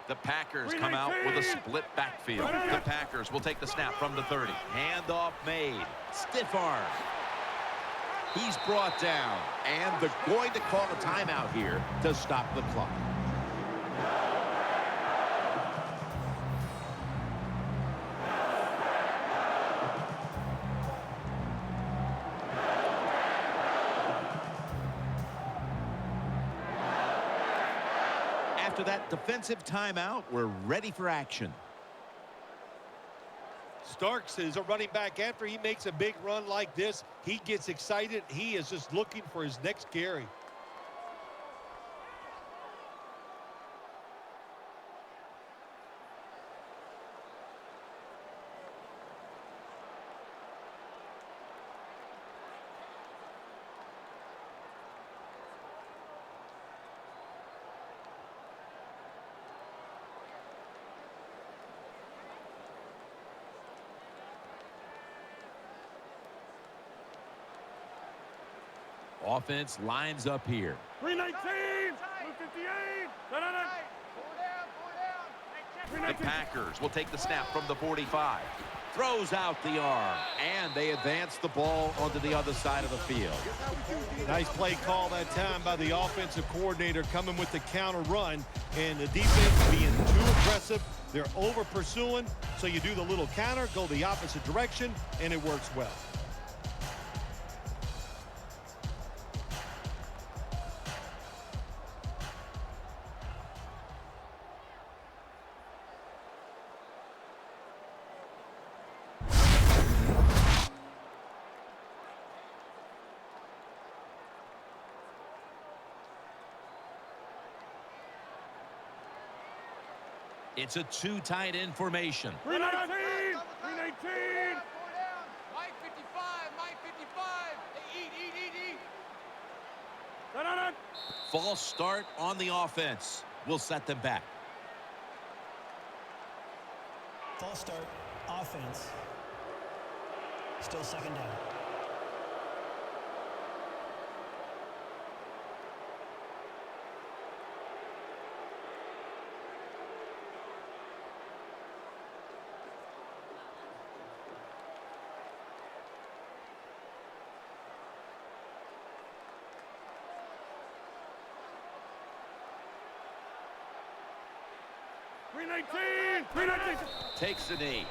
The Packers come out with a split backfield. The Packers will take the snap from the 30. Handoff made. Stiff arm. He's brought down. And they're going to call a timeout here to stop the clock. After that defensive timeout, we're ready for action. Starks is a running back. After he makes a big run like this, he gets excited. He is just looking for his next carry. Offense lines up here. 319, 258. The Packers will take the snap from the 45. Throws out the arm, and they advance the ball onto the other side of the field. Nice play call that time by the offensive coordinator, coming with the counter run, and the defense being too aggressive. They're over pursuing, so you do the little counter, go the opposite direction, and it works well. It's a two tight end formation. 319, 319. Mike 55, Mike 55. Hey, eat. False start on the offense. We'll set them back. False start, offense. Still second down. Takes the knee.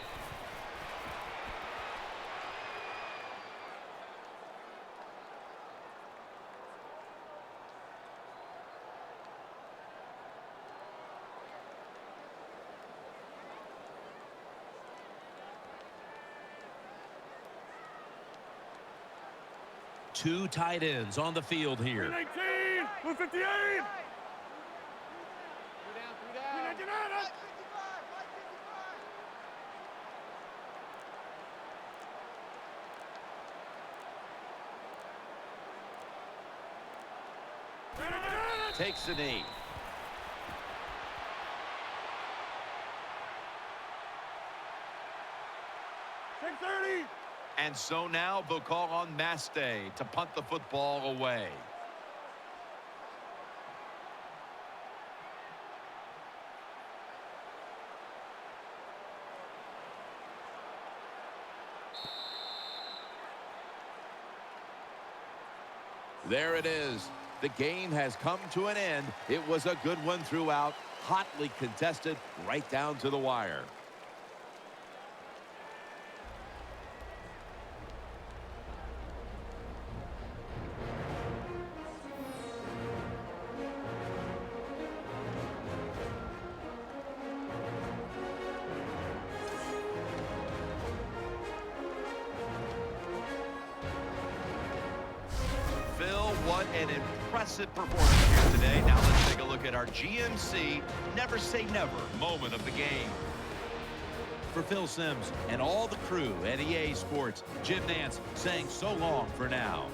Two tight ends on the field here. 319, 258. 3 down. 399. Takes the knee. And so now they'll call on Mastay to punt the football away. There it is. The game has come to an end. It was a good one throughout, hotly contested right down to the wire. What an impressive performance here today. Now let's take a look at our GMC Never Say Never moment of the game. For Phil Simms and all the crew at EA Sports, Jim Nance saying so long for now.